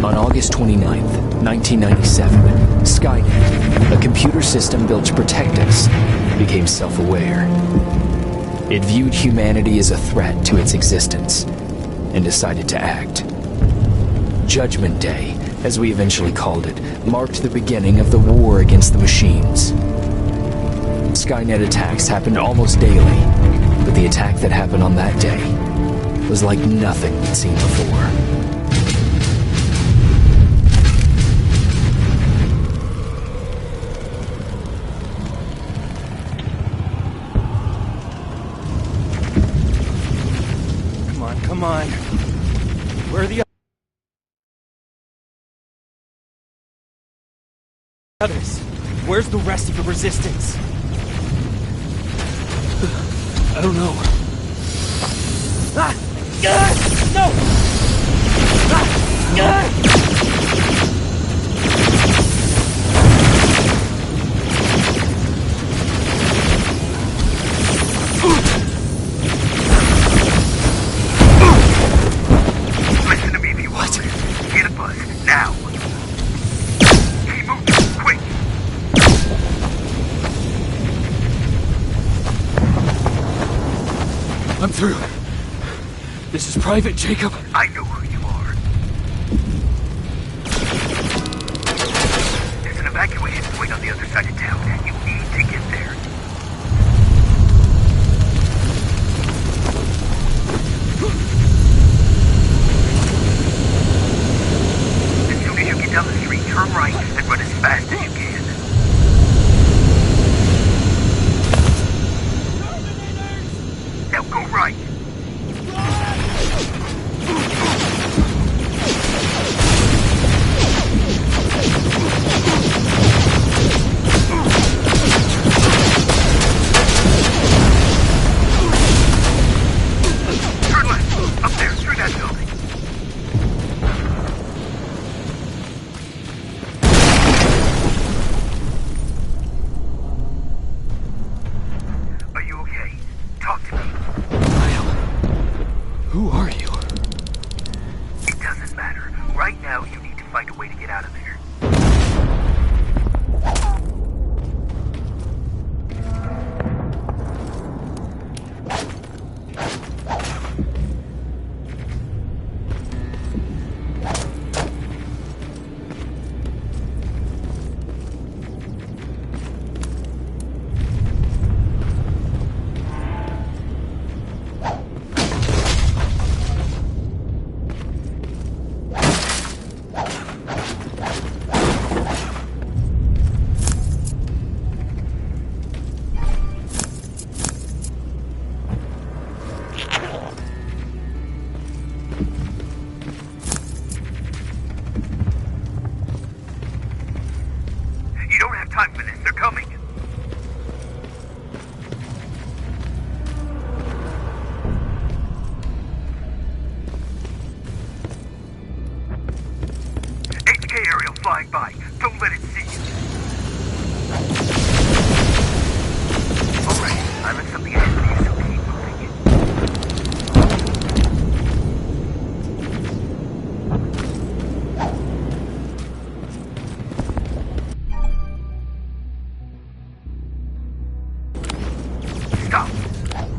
On August 29th, 1997, Skynet, a computer system built to protect us, became self-aware. It viewed humanity as a threat to its existence and decided to act. Judgment Day, as we eventually called it, marked the beginning of the war against the machines. Skynet attacks happened almost daily, but the attack that happened on that day was like nothing we'd seen before. Come on. Where are the others? Where's the rest of the Resistance? I don't know. Ah! No! Ah! Listen to me if you want. Get a bus, now! Keep moving, quick! I'm through. This is Private Jacob. I know who you are. There's an evacuation point on the other side of town. You need to get there. As soon as you get down the street, turn right and run as fast as you can. Now go right. Turn left. Up there, through that building. Are you okay? Talk to me. Who are you? It doesn't matter. Right now, you need to find a way to get out of there. You don't have time for this. They're coming. HK aerial flying by. Don't let it see you. Alright, I'm in something ahead of you, so keep moving. Stop!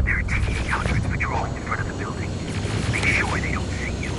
There are T-800s patrolling in front of the building. Make sure they don't see you.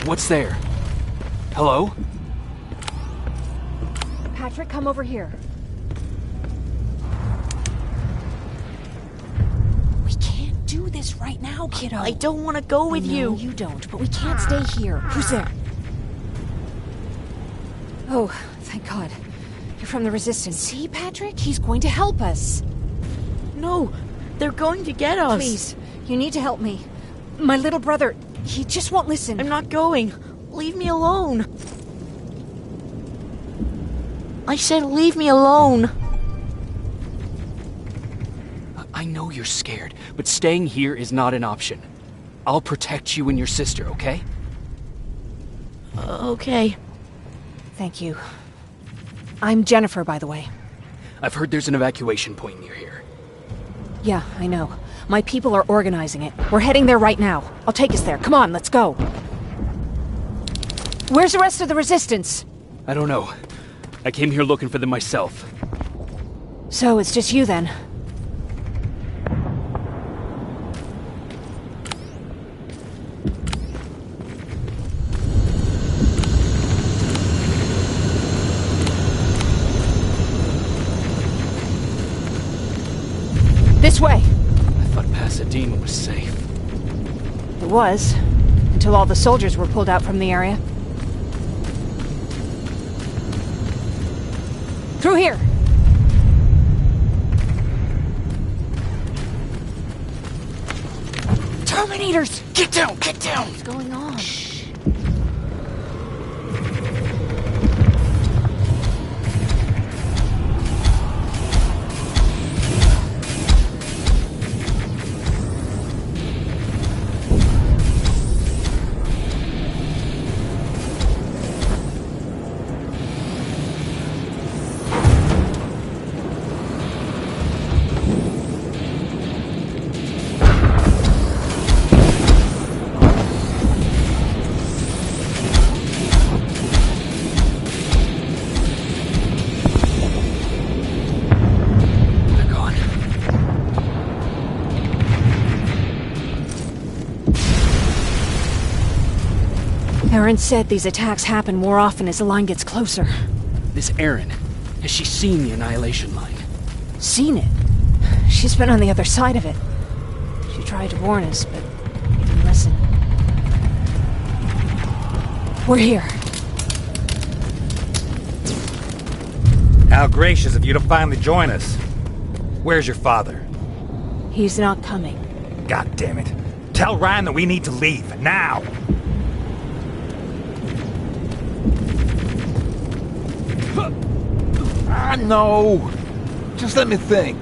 What's there? Hello? Patrick, come over here. We can't do this right now, kiddo. I don't want to go with you. No, you don't, but we can't stay here. Who's there? Oh, thank God. You're from the Resistance. See, Patrick? He's going to help us. No, they're going to get us. Please, you need to help me. My little brother, he just won't listen. I'm not going. Leave me alone. I said leave me alone. I know you're scared, but staying here is not an option. I'll protect you and your sister, okay? Okay. Thank you. I'm Jennifer, by the way. I've heard there's an evacuation point near here. Yeah, I know. My people are organizing it. We're heading there right now. I'll take us there. Come on, let's go. Where's the rest of the Resistance? I don't know. I came here looking for them myself. So, it's just you then? This way! I thought Pasadena was safe. It was, until all the soldiers were pulled out from the area. Through here! Terminators! Get down! Get down! What's going on? Aaron said these attacks happen more often as the line gets closer. This Erin, has she seen the Annihilation Line? Seen it? She's been on the other side of it. She tried to warn us, but we didn't listen. We're here. How gracious of you to finally join us. Where's your father? He's not coming. God damn it. Tell Ryan that we need to leave, now! No. Just let me think.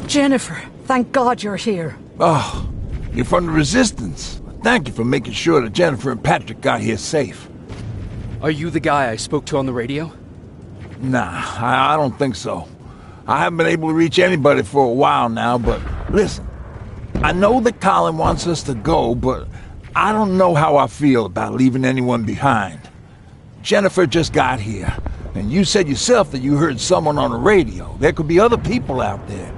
Jennifer, thank God you're here. Oh, you're from the Resistance. Thank you for making sure that Jennifer and Patrick got here safe. Are you the guy I spoke to on the radio? Nah, I don't think so. I haven't been able to reach anybody for a while now, but listen. I know that Colin wants us to go, but I don't know how I feel about leaving anyone behind. Jennifer just got here, and you said yourself that you heard someone on the radio. There could be other people out there.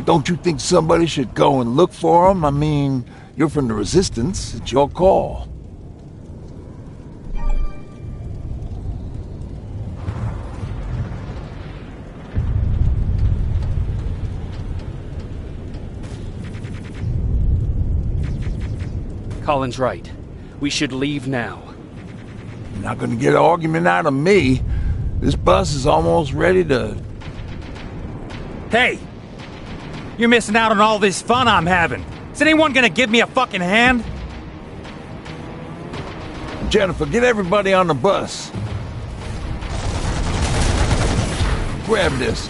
Don't you think somebody should go and look for them? I mean, you're from the Resistance. It's your call. Colin's right. We should leave now. You're not gonna get an argument out of me. This bus is almost ready to... Hey! You're missing out on all this fun I'm having. Is anyone gonna give me a fucking hand? Jennifer, get everybody on the bus. Grab this.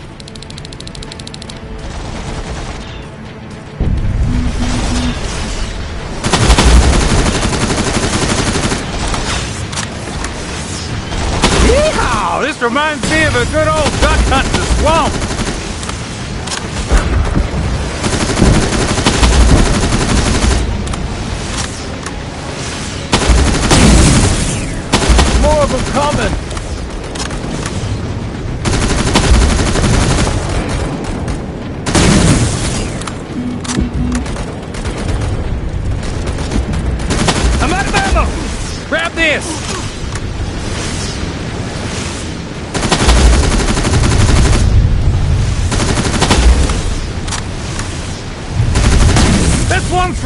Yeehaw! This reminds me of a good old duck hunt in the swamp. More of them coming! I'm out of ammo!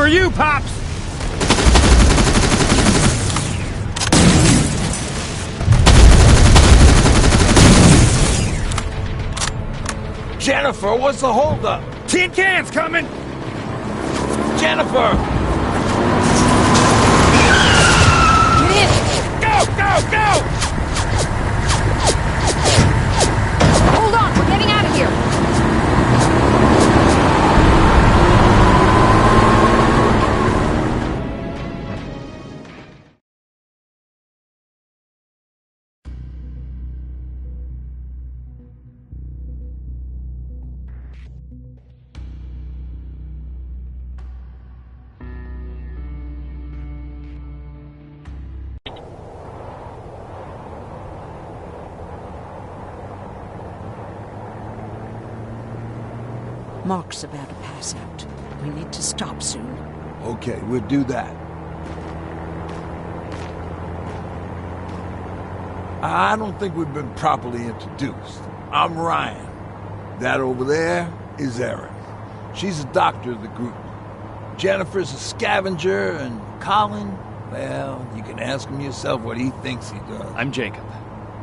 for you, Pops! Jennifer, what's the holdup? Tin cans coming! Jennifer! Get in! Go, go, go! Hold on, we're getting out of here! Mark's about to pass out. We need to stop soon. Okay, we'll do that. I don't think we've been properly introduced. I'm Ryan. That over there is Erin. She's the doctor of the group. Jennifer's a scavenger, and Colin, well, you can ask him yourself what he thinks he does. I'm Jacob.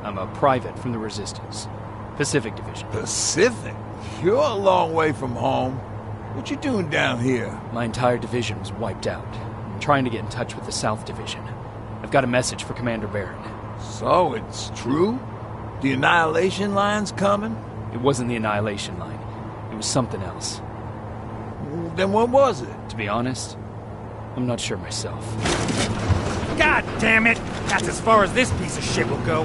I'm a private from the Resistance. Pacific Division. Pacific? You're a long way from home. What you doing down here? My entire division was wiped out. I'm trying to get in touch with the South Division. I've got a message for Commander Barron. So, it's true? The Annihilation Line's coming? It wasn't the Annihilation Line. It was something else. Then what was it? To be honest, I'm not sure myself. God damn it! That's as far as this piece of shit will go.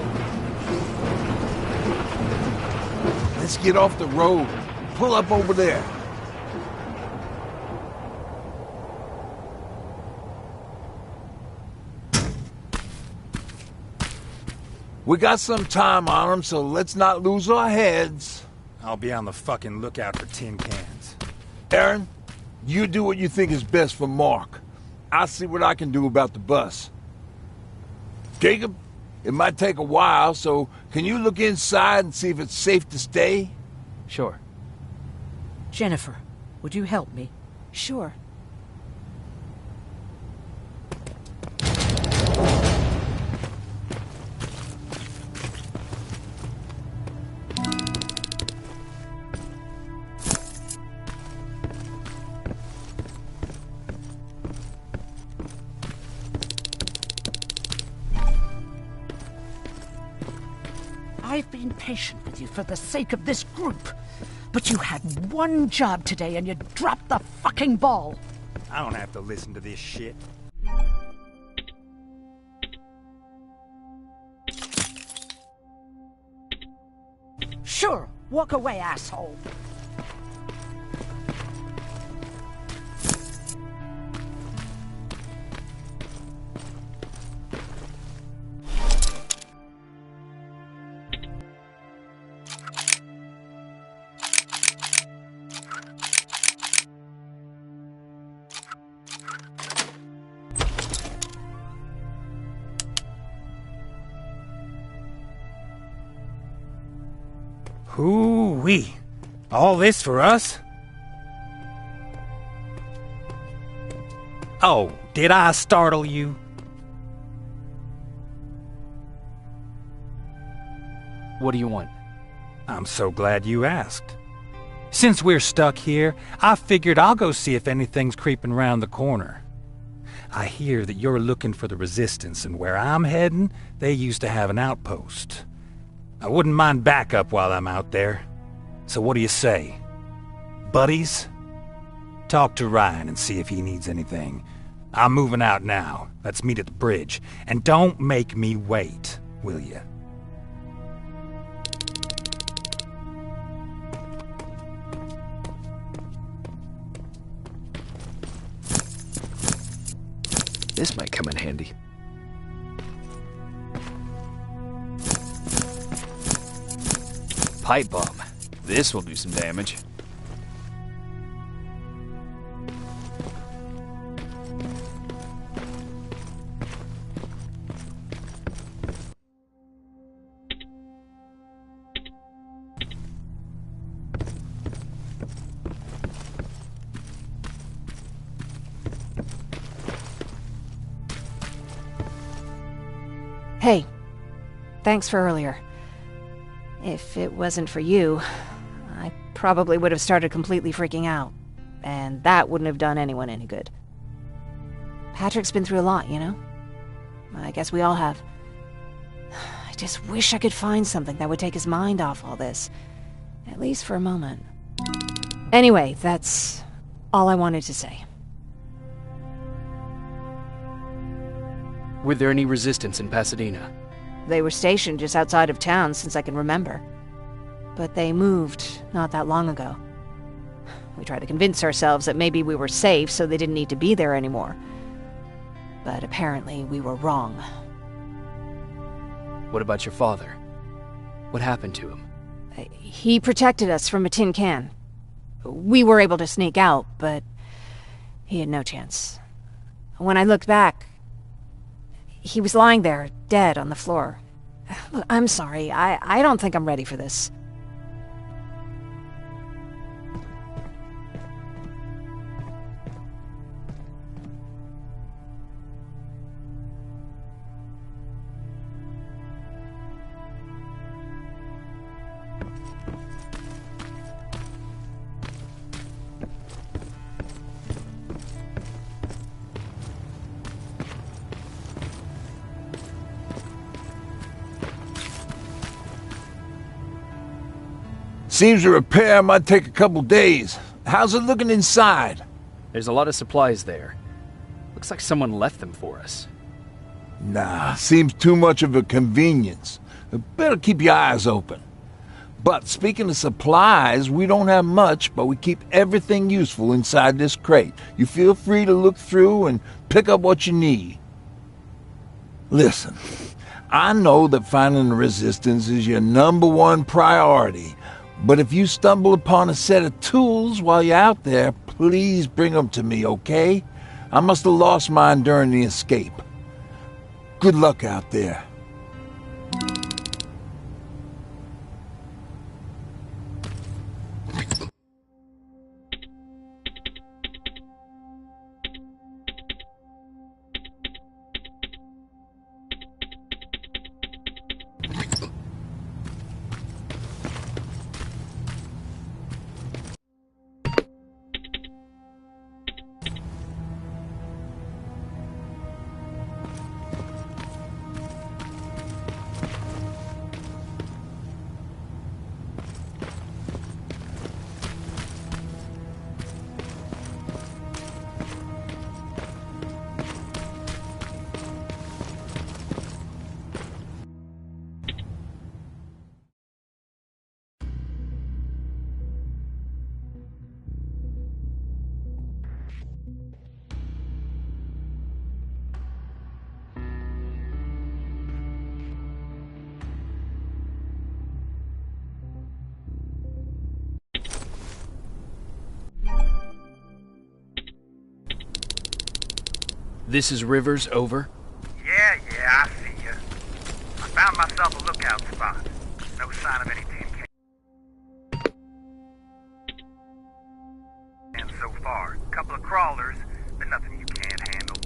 Let's get off the road. Pull up over there. We got some time on them, so let's not lose our heads. I'll be on the fucking lookout for tin cans. Erin, you do what you think is best for Mark. I'll see what I can do about the bus. Jacob, it might take a while, so can you look inside and see if it's safe to stay? Sure. Jennifer, would you help me? Sure. I've been patient with you for the sake of this group. But you had one job today and you dropped the fucking ball. I don't have to listen to this shit. Sure, walk away, asshole. Hoo-wee. All this for us? Oh, did I startle you? What do you want? I'm so glad you asked. Since we're stuck here, I figured I'll go see if anything's creeping round the corner. I hear that you're looking for the Resistance, and where I'm heading, they used to have an outpost. I wouldn't mind backup while I'm out there. So what do you say? Buddies? Talk to Ryan and see if he needs anything. I'm moving out now. Let's meet at the bridge. And don't make me wait, will you? This might come in handy. Pipe bomb. This will do some damage. Hey, thanks for earlier. If it wasn't for you, I probably would have started completely freaking out, and that wouldn't have done anyone any good. Patrick's been through a lot, you know? I guess we all have. I just wish I could find something that would take his mind off all this, at least for a moment. Anyway, that's all I wanted to say. Were there any resistance in Pasadena? They were stationed just outside of town since I can remember. But they moved not that long ago. We tried to convince ourselves that maybe we were safe so they didn't need to be there anymore. But apparently we were wrong. What about your father? What happened to him? He protected us from a tin can. We were able to sneak out, but he had no chance. When I looked back, he was lying there, dead on the floor. Look, I'm sorry. I don't think I'm ready for this. Seems the repair might take a couple days. How's it looking inside? There's a lot of supplies there. Looks like someone left them for us. Nah, seems too much of a convenience. Better keep your eyes open. But speaking of supplies, we don't have much, but we keep everything useful inside this crate. You feel free to look through and pick up what you need. Listen, I know that finding the Resistance is your #1 priority, but if you stumble upon a set of tools while you're out there, please bring them to me, okay? I must have lost mine during the escape. Good luck out there. This is Rivers, over. Yeah, I see ya. I found myself a lookout spot. No sign of any tin cans so far. Couple of crawlers, but nothing you can't handle.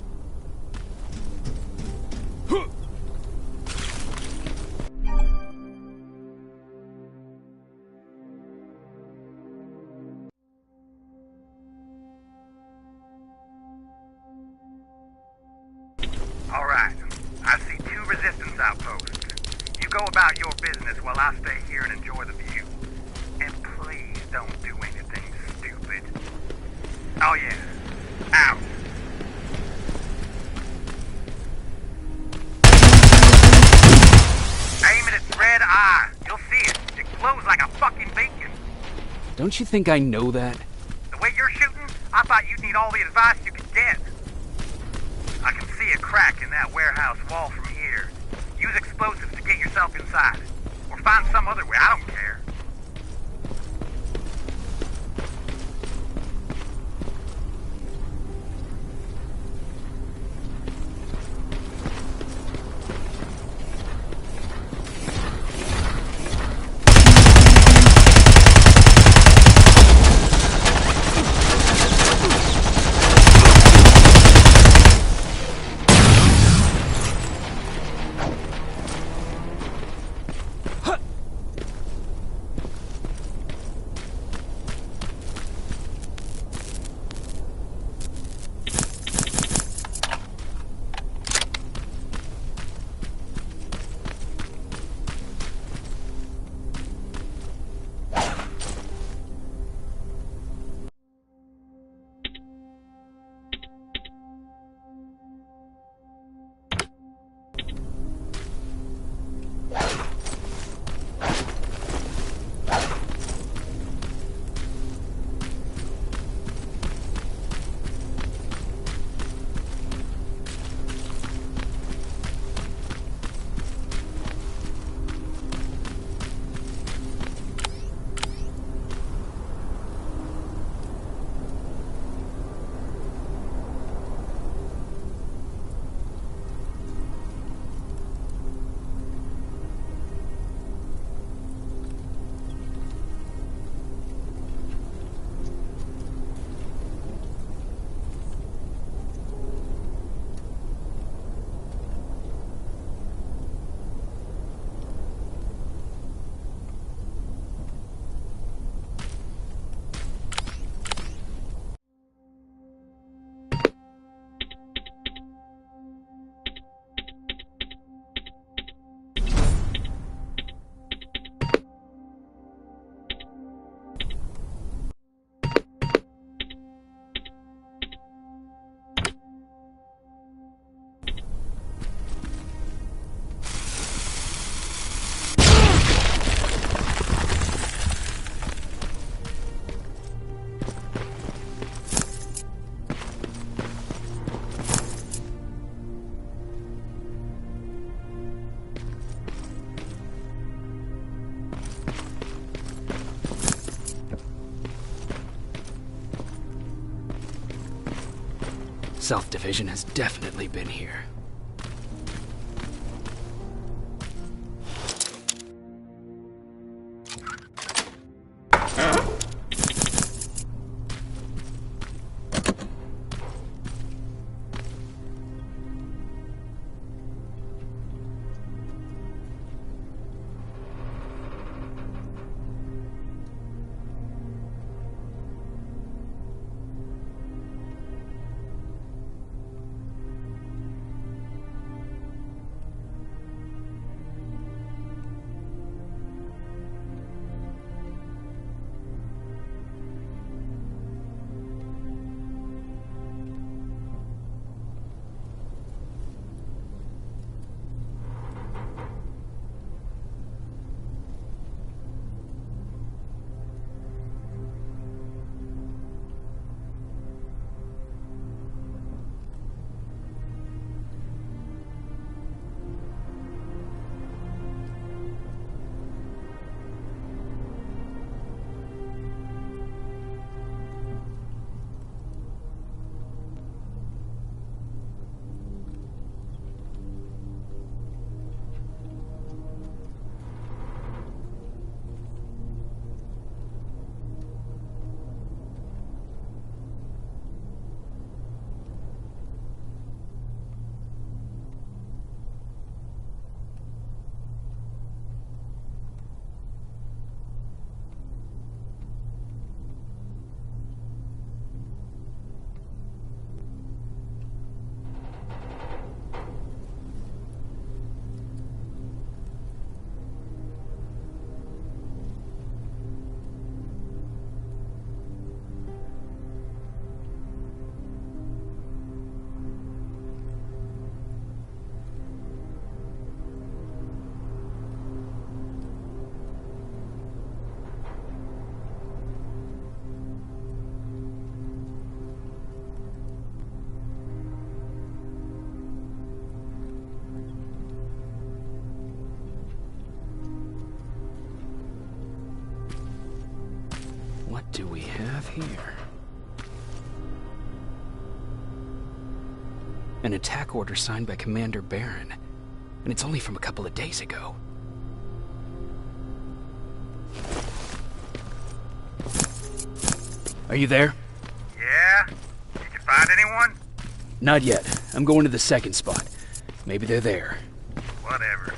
All right, I see 2 Resistance outposts. You go about your business while I stay here and enjoy the view. And please don't do anything stupid. Oh yeah, out. Aim at its red eye. You'll see it. It glows like a fucking beacon. Don't you think I know that? The way you're shooting, I thought you'd need all the advice you could get. I can see a crack in that warehouse wall from here. Use explosives to get yourself inside. Or find some other way, I don't care. Stealth Division has definitely been here. What do we have here? An attack order signed by Commander Barron, and it's only from a couple of days ago. Are you there? Yeah? Did you find anyone? Not yet. I'm going to the second spot. Maybe they're there. Whatever.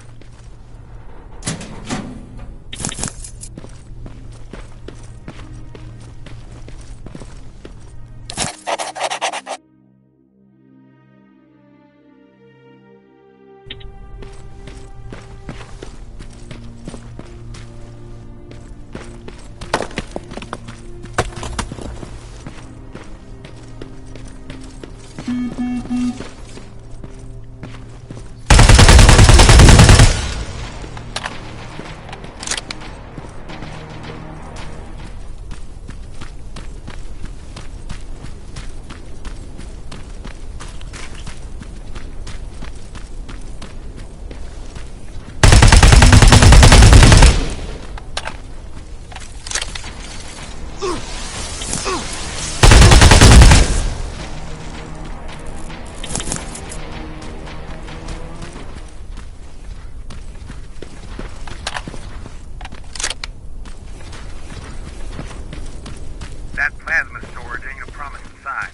That plasma storage ain't a promising sign.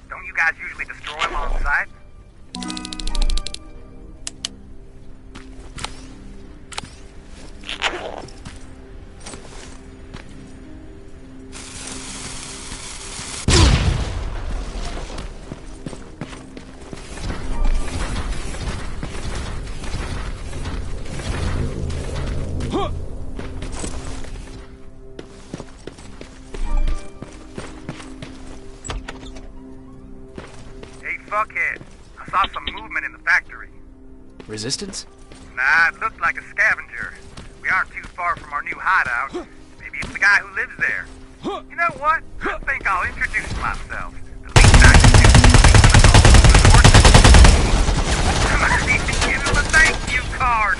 Don't you guys usually destroy them on sight? Fuckhead. I saw some movement in the factory. Resistance? Nah, it looked like a scavenger. We aren't too far from our new hideout. Maybe it's the guy who lives there. You know what? I think I'll introduce myself. The least I can do is give him a thank you card.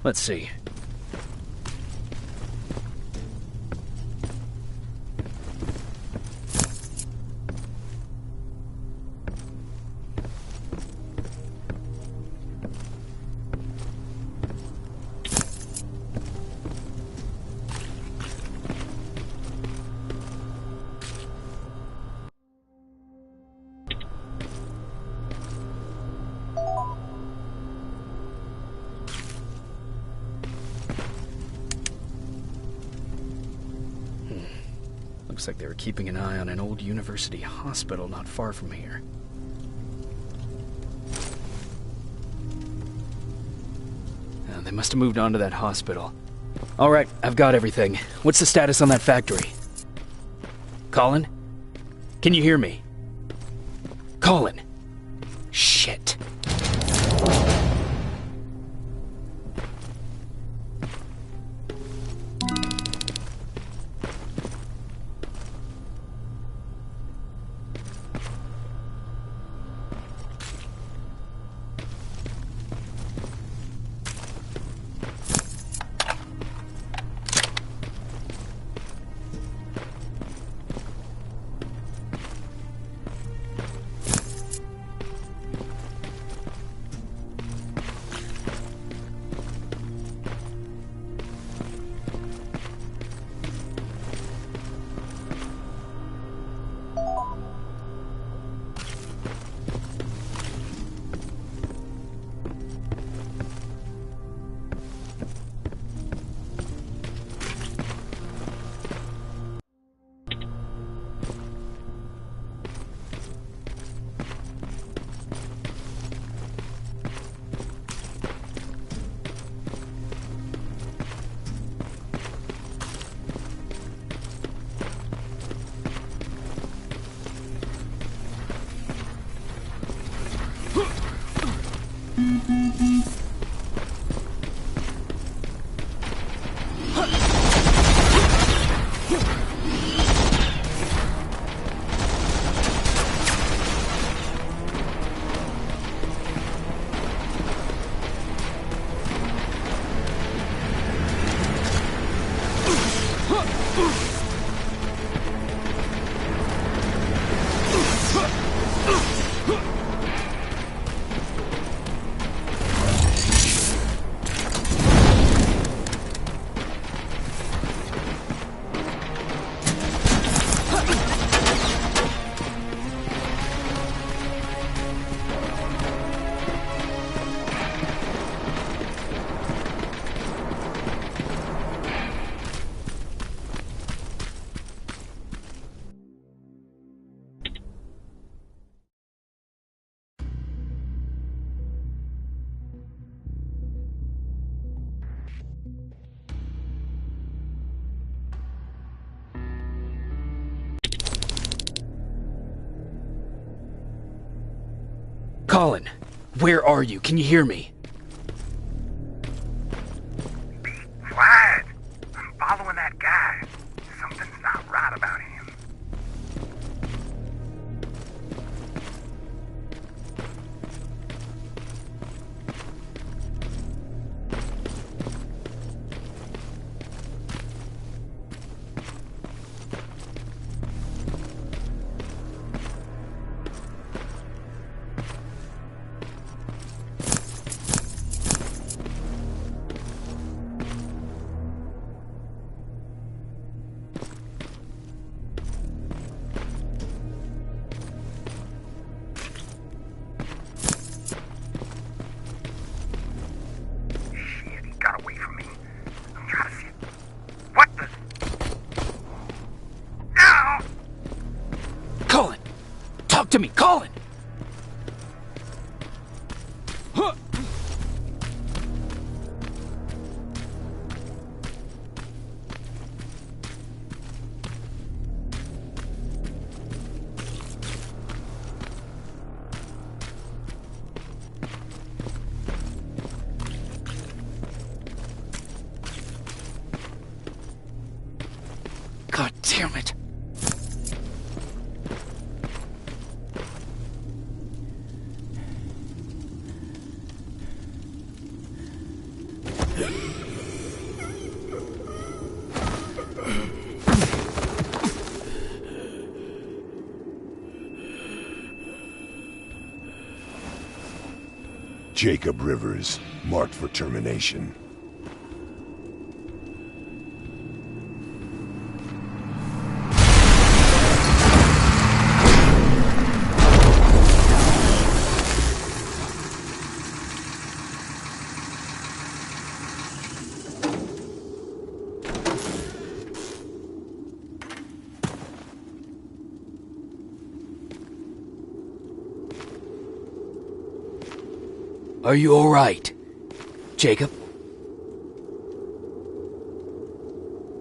Let's see. Looks like they were keeping an eye on an old university hospital not far from here. They must have moved on to that hospital. All right, I've got everything. What's the status on that factory? Colin? Can you hear me? Colin! Shit. Colin, where are you? Can you hear me? Be quiet. I'm following that guy. Something's not right about him. Talk to me, Colin! God damn it. Jacob Rivers, marked for termination. Are you all right, Jacob?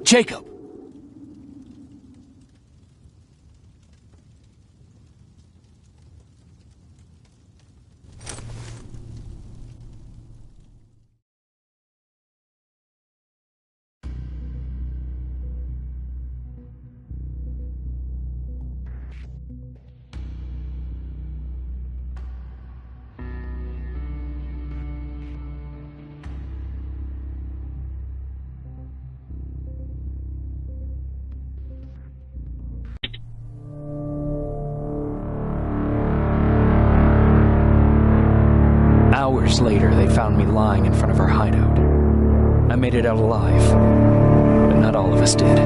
Jacob! Hours later, they found me lying in front of our hideout. I made it out alive, but not all of us did.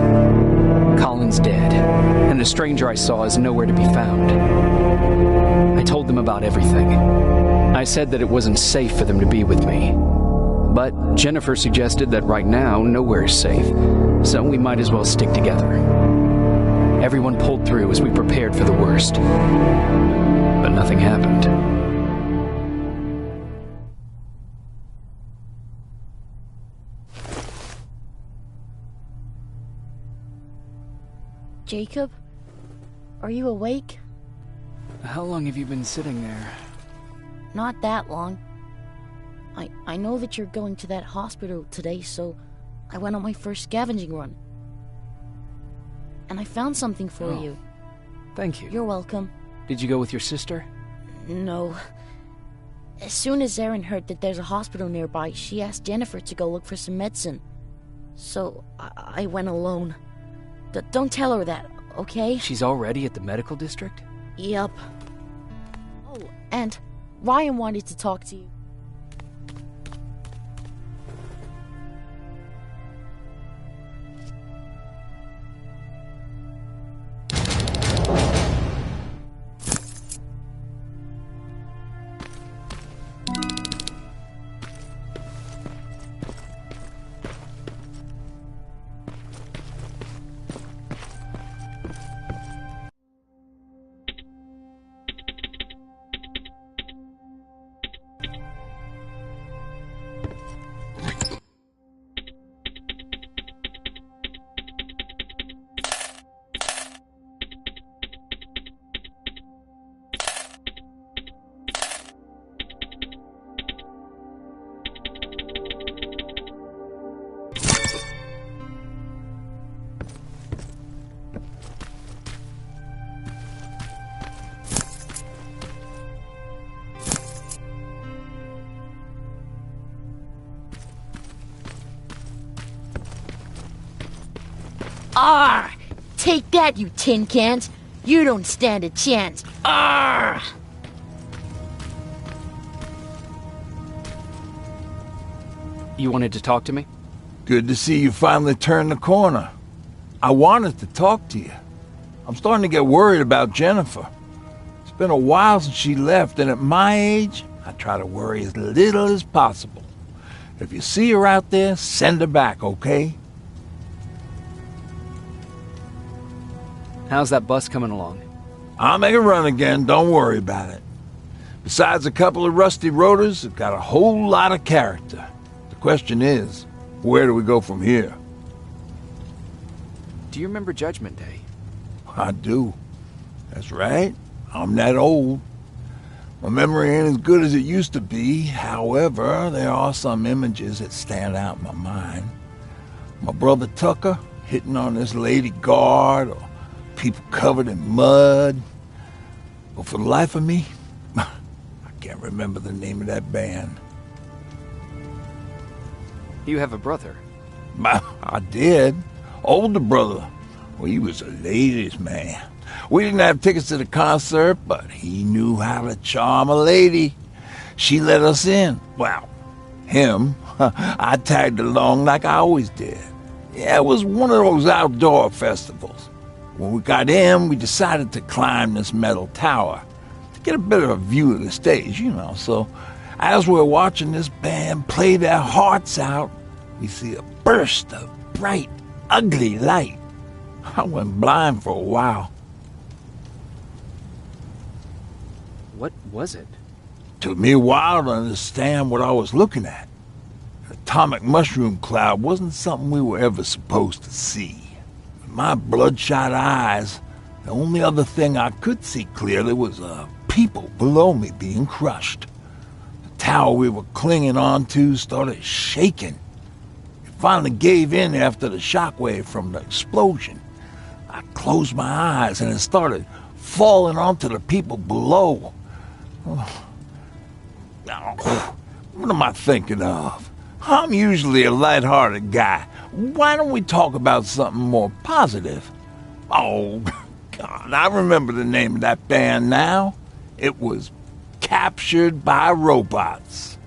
Colin's dead, and the stranger I saw is nowhere to be found. I told them about everything. I said that it wasn't safe for them to be with me. But Jennifer suggested that right now, nowhere is safe, so we might as well stick together. Everyone pulled through as we prepared for the worst. But nothing happened. Jacob? Are you awake? How long have you been sitting there? Not that long. I know that you're going to that hospital today, so I went on my first scavenging run. And I found something for you. Thank you. You're welcome. Did you go with your sister? No. As soon as Erin heard that there's a hospital nearby, she asked Jennifer to go look for some medicine. So I went alone. Don't tell her that, okay? She's already at the medical district? Yep. Oh, and Ryan wanted to talk to you. Arr! Take that, you tin cans! You don't stand a chance! Arr! You wanted to talk to me? Good to see you finally turned the corner. I wanted to talk to you. I'm starting to get worried about Jennifer. It's been a while since she left, and at my age, I try to worry as little as possible. If you see her out there, send her back, okay? How's that bus coming along? I'll make a run again, don't worry about it. Besides a couple of rusty rotors, it's got a whole lot of character. The question is, where do we go from here? Do you remember Judgment Day? I do. That's right. I'm that old. My memory ain't as good as it used to be. However, there are some images that stand out in my mind. My brother Tucker hitting on this lady guard, or people covered in mud. But for the life of me, I can't remember the name of that band. You have a brother? I did. Older brother. Well, he was a ladies' man. We didn't have tickets to the concert, but he knew how to charm a lady. she let us in. Well, him. I tagged along like I always did. Yeah, it was one of those outdoor festivals. When we got in, we decided to climb this metal tower to get a bit of a view of the stage, you know. So as we're watching this band play their hearts out, we see a burst of bright, ugly light. I went blind for a while. What was it? Took me a while to understand what I was looking at. An atomic mushroom cloud wasn't something we were ever supposed to see. With my bloodshot eyes, the only other thing I could see clearly was people below me being crushed. The tower we were clinging onto started shaking. It finally gave in after the shockwave from the explosion. I closed my eyes and it started falling onto the people below. What am I thinking of? I'm usually a light-hearted guy. Why don't we talk about something more positive? Oh, God, I remember the name of that band now. It was Captured by Robots.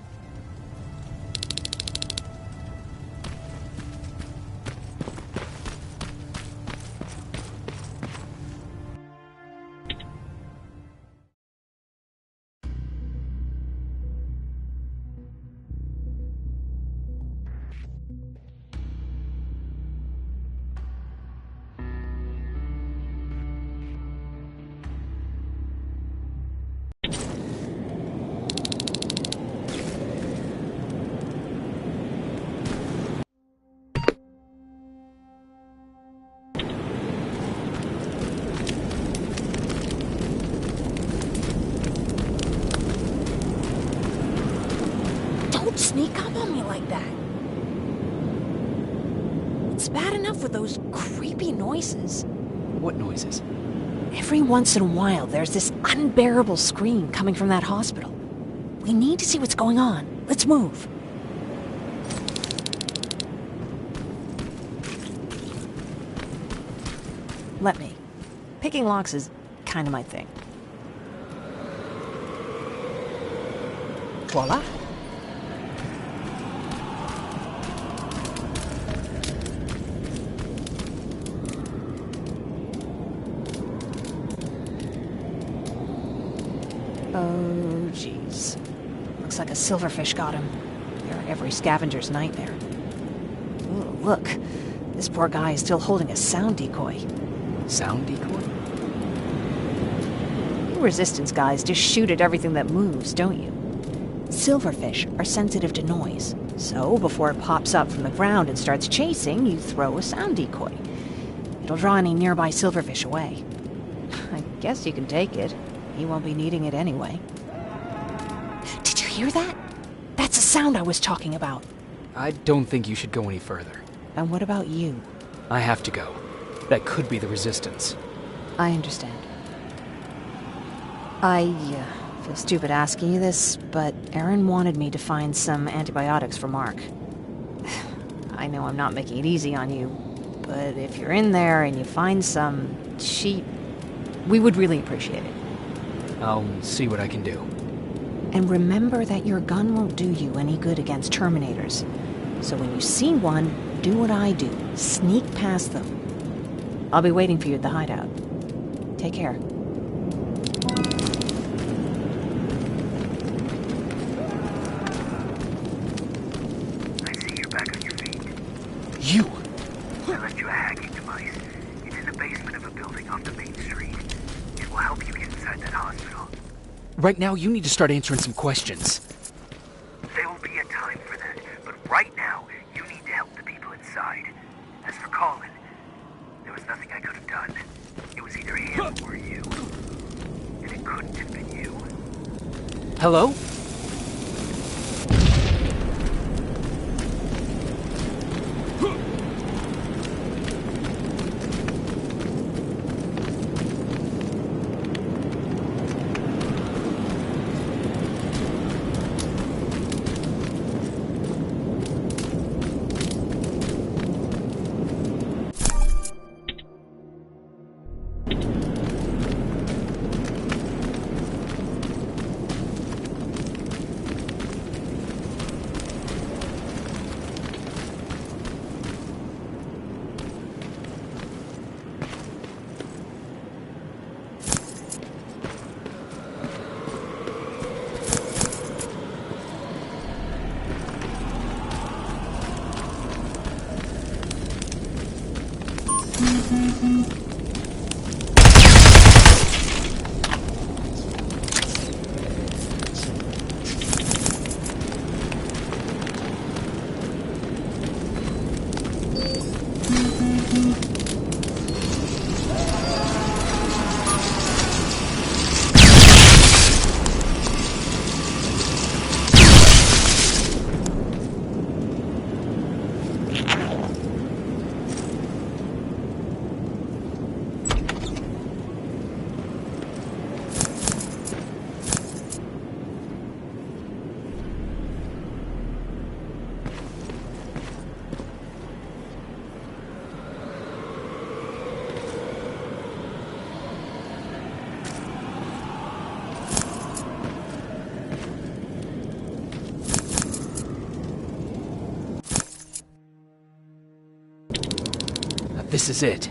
Don't sneak up on me like that. It's bad enough with those creepy noises. What noises? Every once in a while, there's this unbearable scream coming from that hospital. We need to see what's going on. Let's move. Let me. Picking locks is kind of my thing. Voila. Oh, jeez. Looks like a silverfish got him. They're every scavenger's nightmare. Ooh, look. This poor guy is still holding a sound decoy. Sound decoy? You Resistance guys just shoot at everything that moves, don't you? Silverfish are sensitive to noise, so before it pops up from the ground and starts chasing, you throw a sound decoy. It'll draw any nearby silverfish away. I guess you can take it. He won't be needing it anyway. Did you hear that? That's the sound I was talking about. I don't think you should go any further. And what about you? I have to go. That could be the Resistance. I understand. I feel stupid asking you this, but Aaron wanted me to find some antibiotics for Mark. I know I'm not making it easy on you, but if you're in there and you find some, we would really appreciate it. I'll see what I can do. And remember that your gun won't do you any good against Terminators. So when you see one, do what I do. Sneak past them. I'll be waiting for you at the hideout. Take care. I see you're back on your feet. You! I left you a hacking device. It's in the basement of a building off the main street. It will help you get inside that hospital. Right now, you need to start answering some questions. There will be a time for that, but right now, you need to help the people inside. As for Colin, there was nothing I could have done. It was either him or you. And it couldn't have been you. Hello? This is it.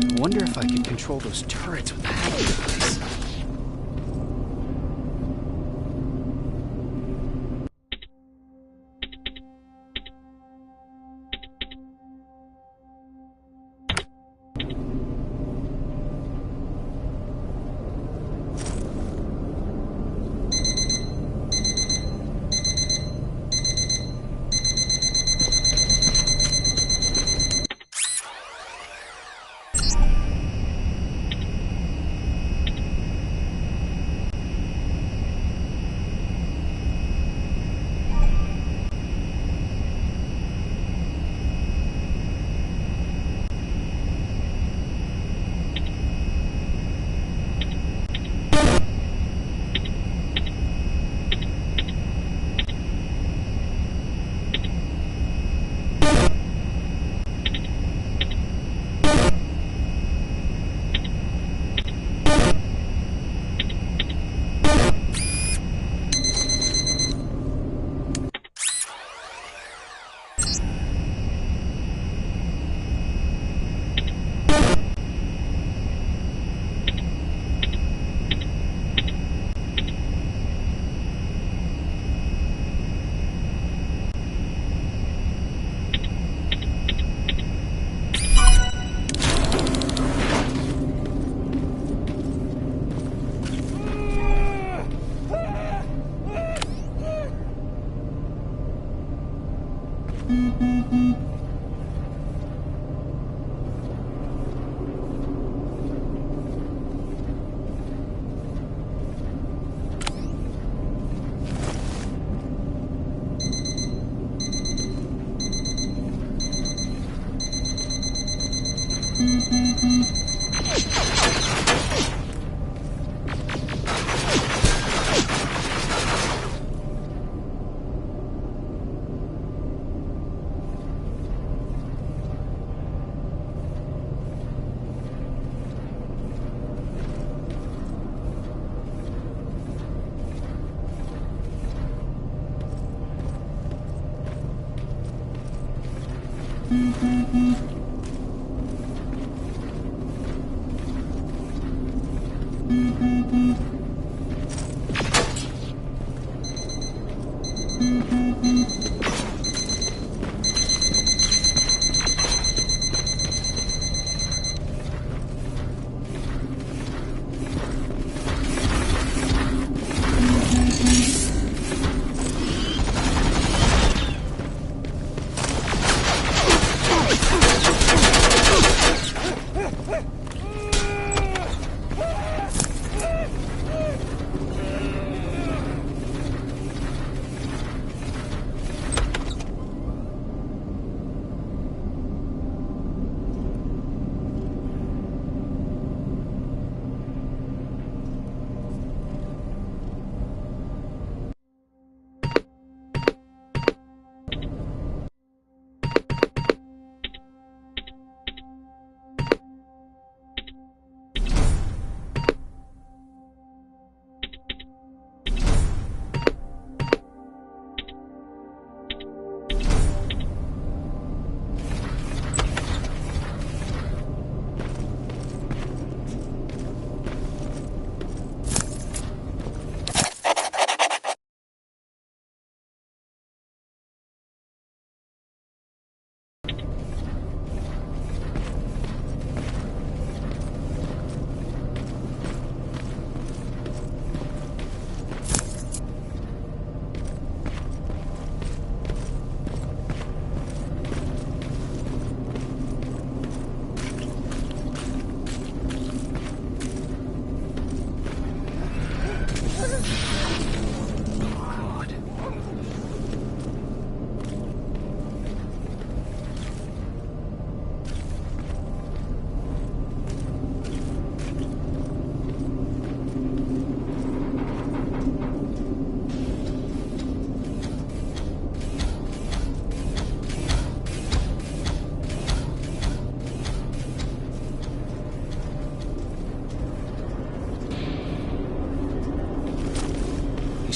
I wonder if I could control those turrets with the hacking device.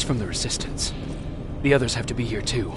From the Resistance. The others have to be here too.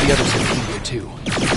the others have been here too.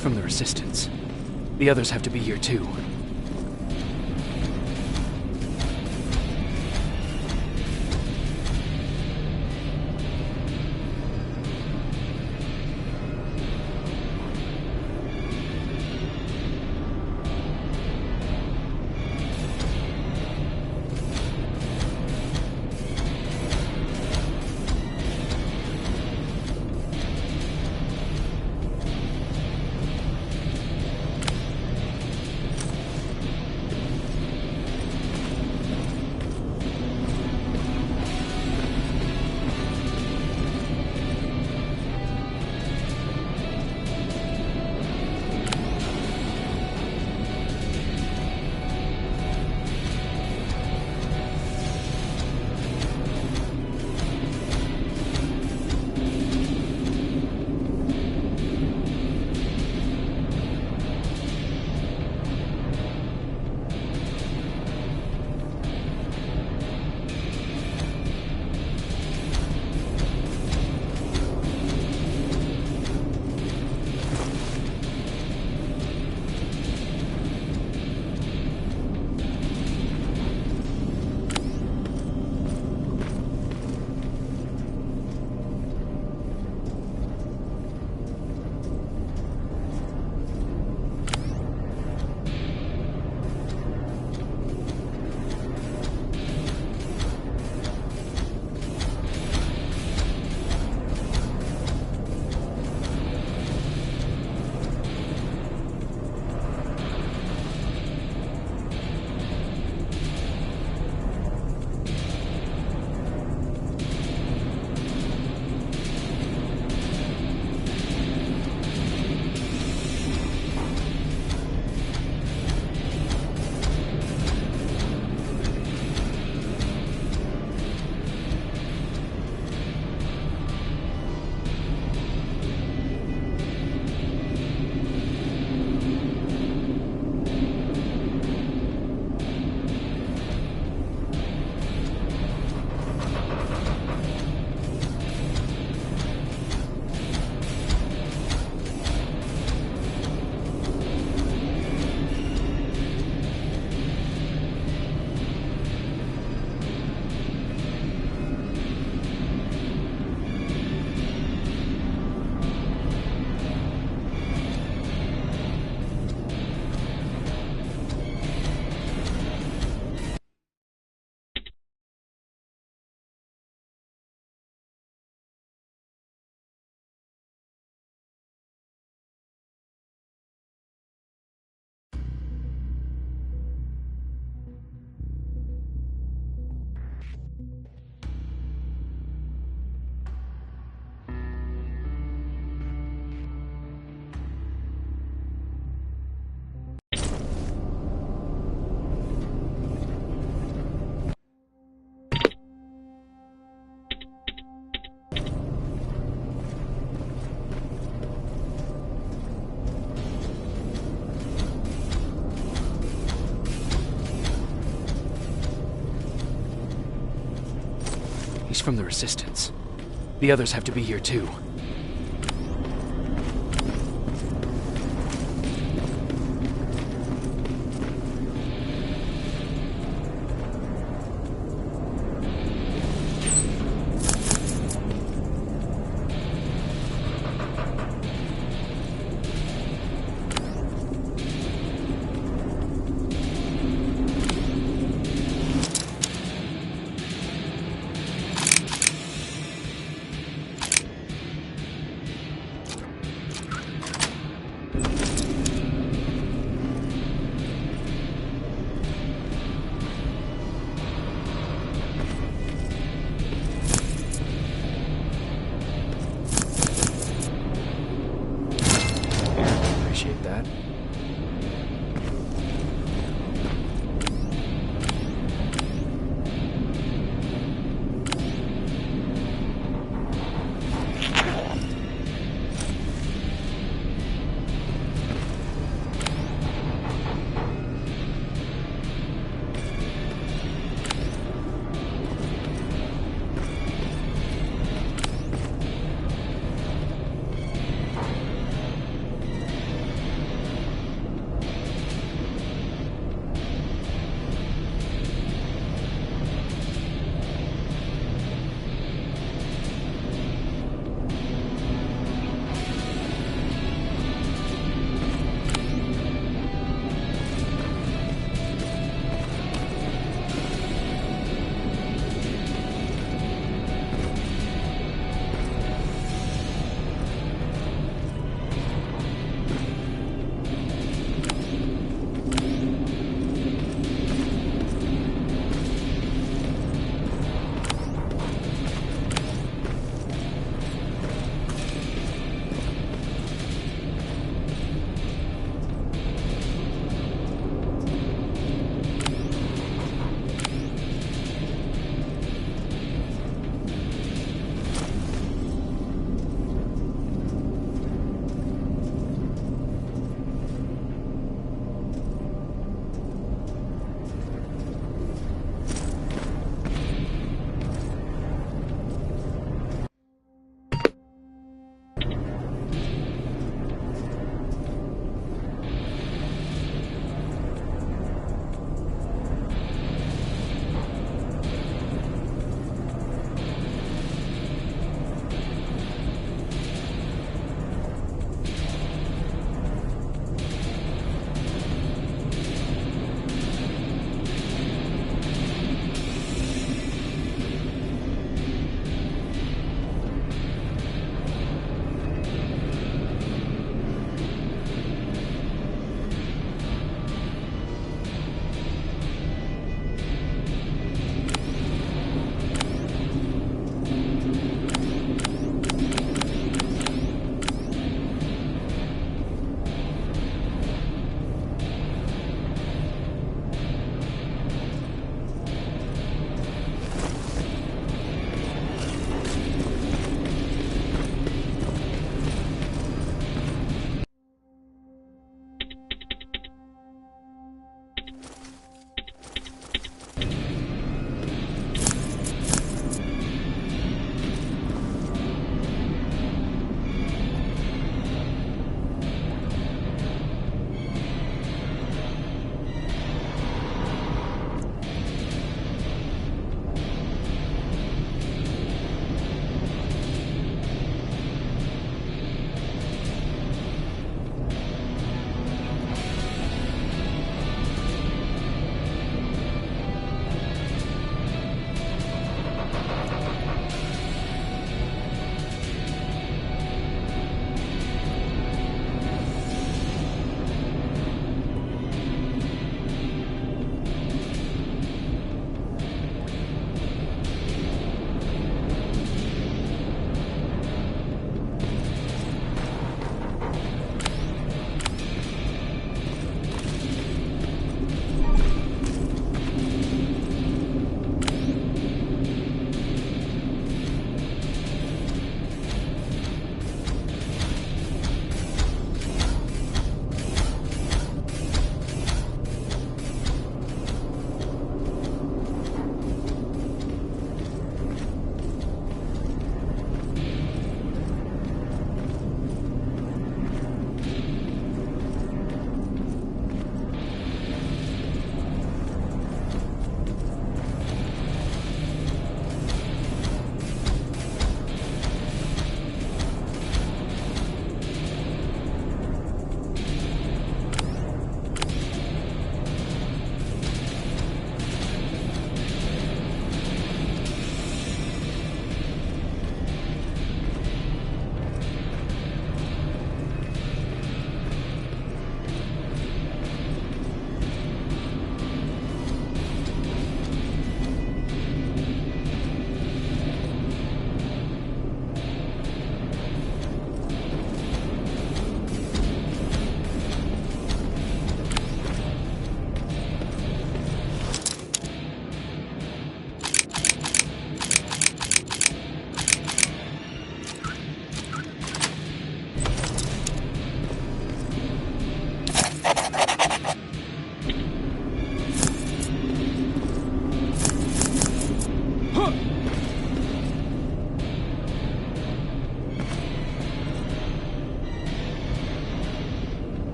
from the Resistance. The others have to be here too. He's from the Resistance. The others have to be here too.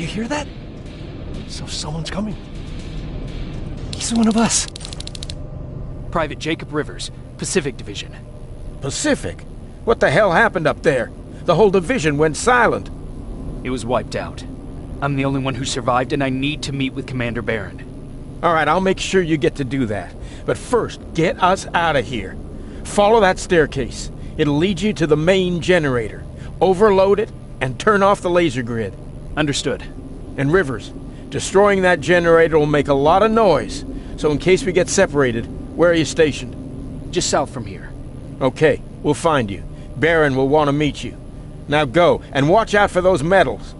hear that? So someone's coming. He's one of us. Private Jacob Rivers, Pacific Division. Pacific? What the hell happened up there? The whole division went silent. It was wiped out. I'm the only one who survived, and I need to meet with Commander Barron. All right, I'll make sure you get to do that. But first, get us out of here. Follow that staircase. It'll lead you to the main generator. Overload it and turn off the laser grid. Understood. And Rivers, destroying that generator will make a lot of noise. So in case we get separated, where are you stationed? Just south from here. Okay, we'll find you. Barron will want to meet you. Now go, and watch out for those medals.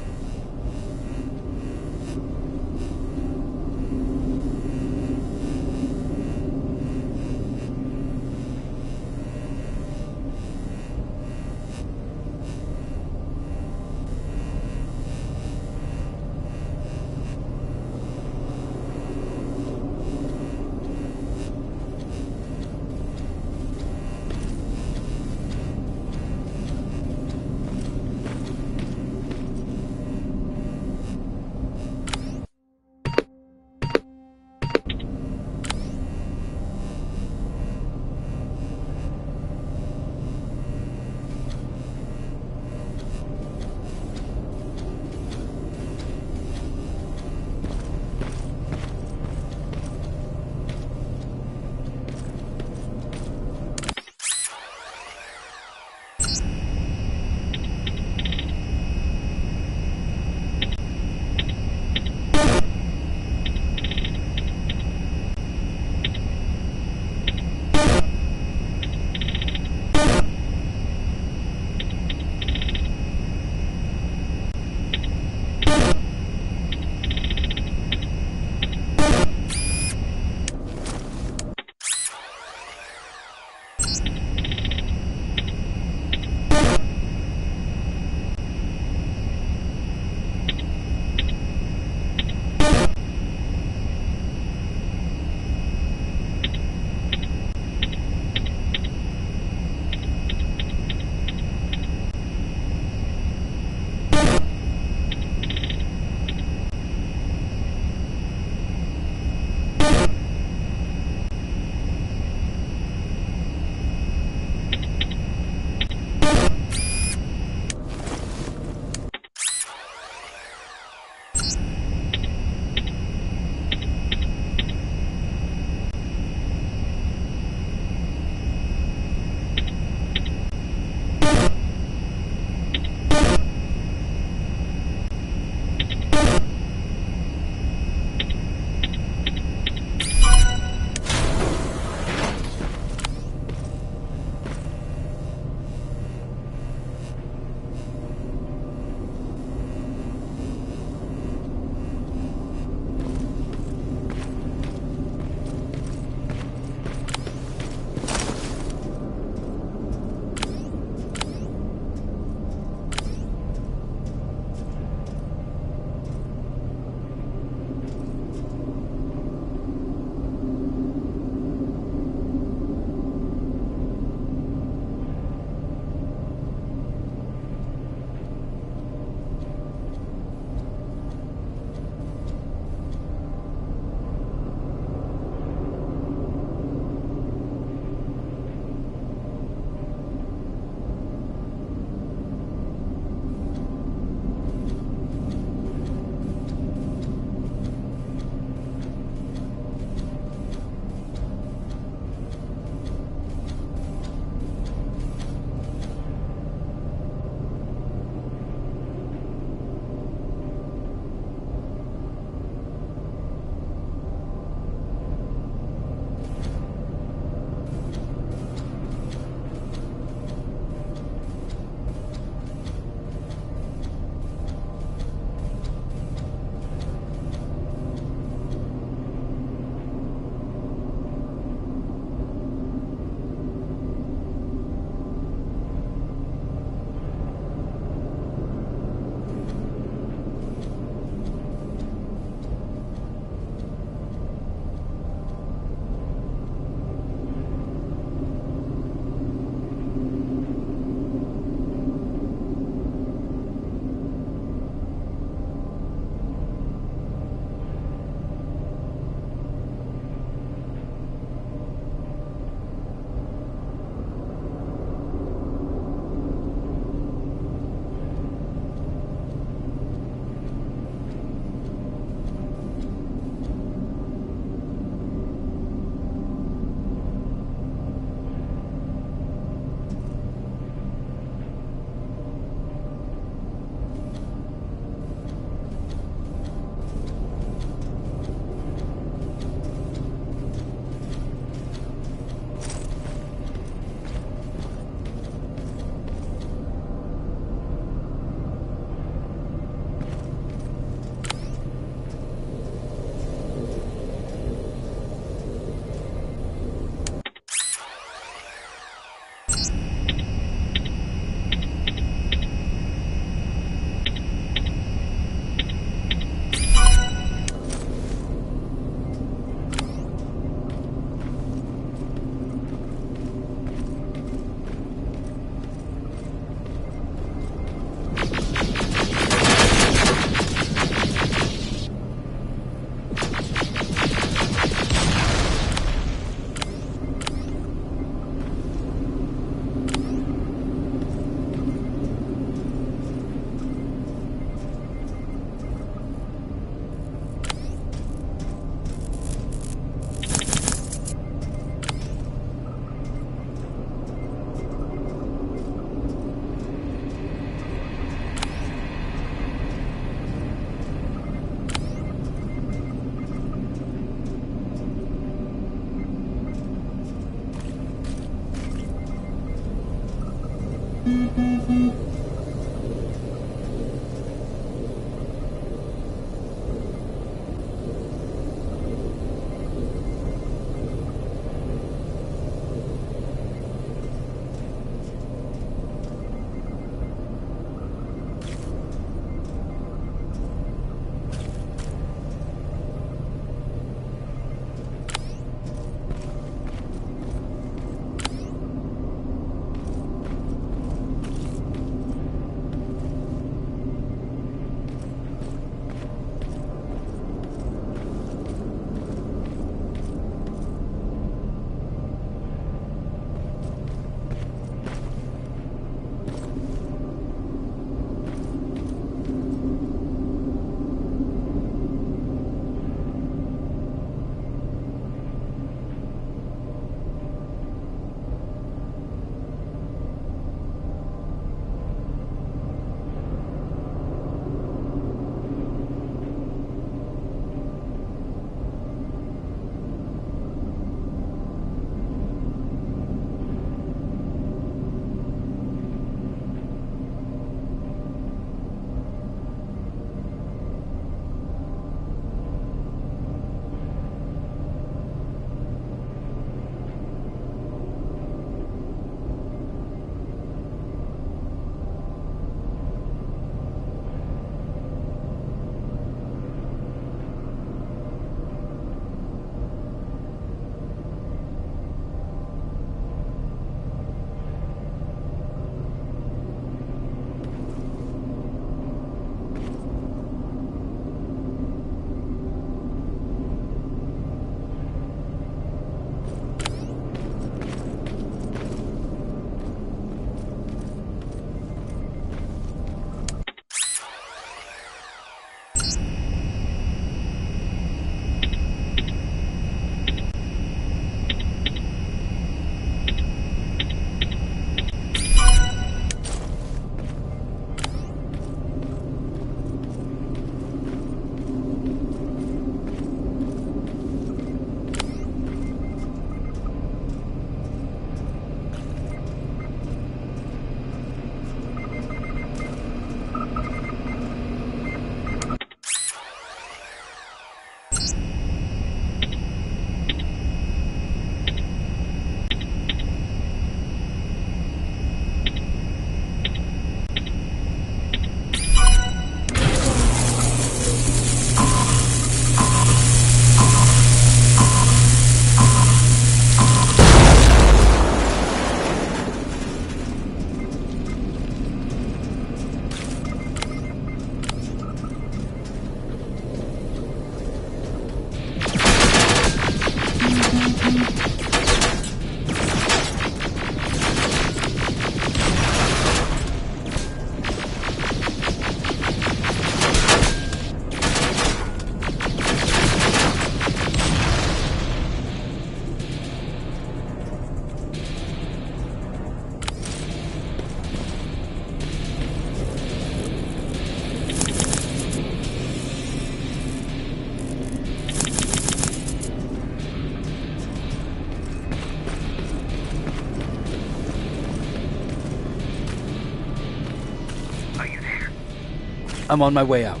I'm on my way out.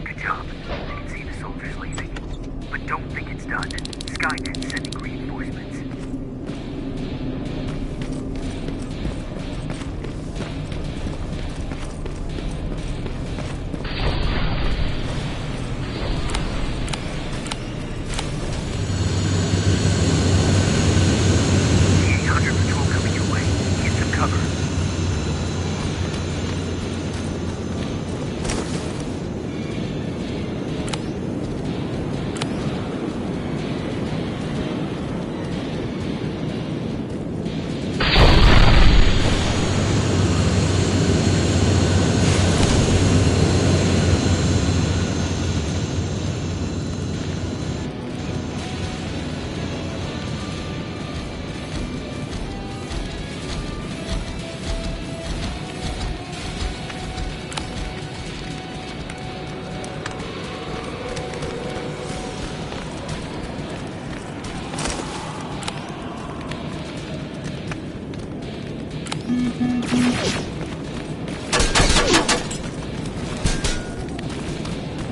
Good job. I can see the soldiers leaving. But don't think it's done. Skynet's sending reinforcements.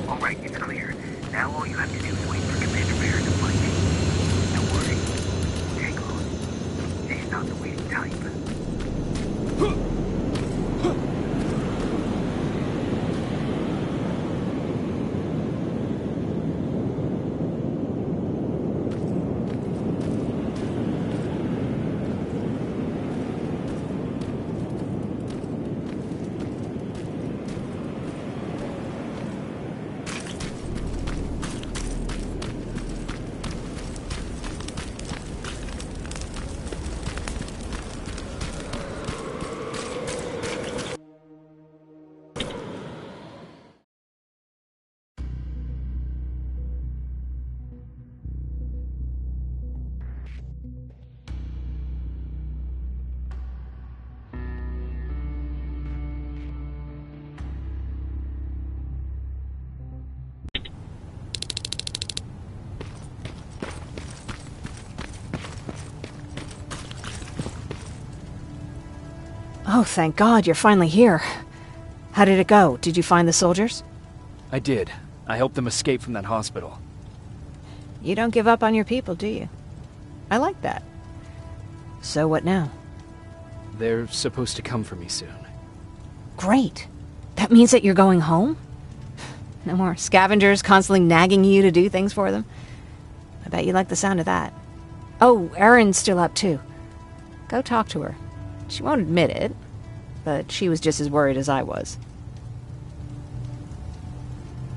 Alright, it's clear. Now all you have to do is wait for Commander Bear to find you. Don't worry. It won't take long. He's not the waiting type. Oh, thank God, you're finally here. How did it go? Did you find the soldiers? I did. I helped them escape from that hospital. You don't give up on your people, do you? I like that. So what now? They're supposed to come for me soon. Great. That means that you're going home? No more scavengers constantly nagging you to do things for them? I bet you like the sound of that. Oh, Erin's still up too. Go talk to her. She won't admit it, but she was just as worried as I was.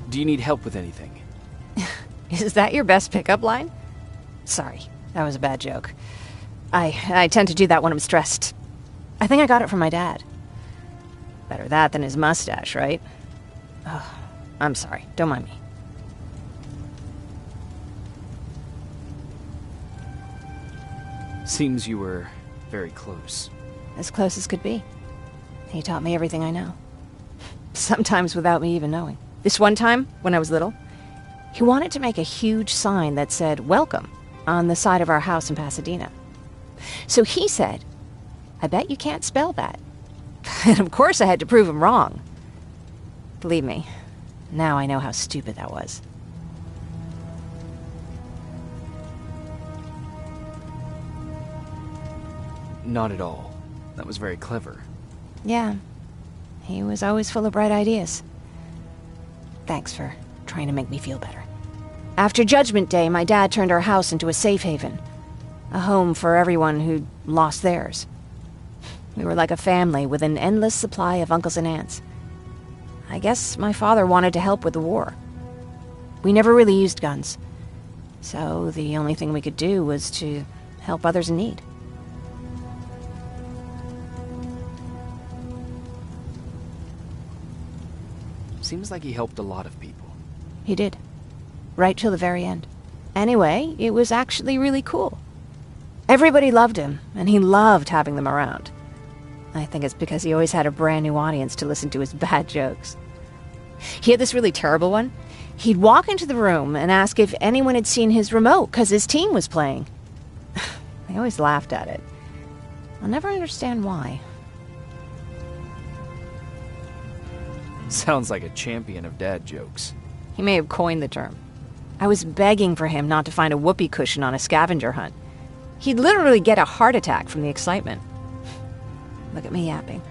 Do you need help with anything? Is that your best pickup line? Sorry, that was a bad joke. I tend to do that when I'm stressed. I think I got it from my dad. Better that than his mustache, right? Oh, I'm sorry, don't mind me. Seems you were very close. As close as could be. He taught me everything I know. Sometimes without me even knowing. This one time, when I was little, he wanted to make a huge sign that said, "Welcome," on the side of our house in Pasadena. So he said, "I bet you can't spell that." And of course I had to prove him wrong. Believe me, now I know how stupid that was. Not at all. That was very clever. Yeah, he was always full of bright ideas. Thanks for trying to make me feel better. After Judgment Day, my dad turned our house into a safe haven. A home for everyone who'd lost theirs. We were like a family with an endless supply of uncles and aunts. I guess my father wanted to help with the war. We never really used guns. So the only thing we could do was to help others in need. Seems like he helped a lot of people. He did. Right till the very end. Anyway, it was actually really cool. Everybody loved him, and he loved having them around. I think it's because he always had a brand new audience to listen to his bad jokes. He had this really terrible one. He'd walk into the room and ask if anyone had seen his remote because his team was playing. I always laughed at it. I'll never understand why. Sounds like a champion of dad jokes. He may have coined the term. I was begging for him not to find a whoopee cushion on a scavenger hunt. He'd literally get a heart attack from the excitement. Look at me yapping.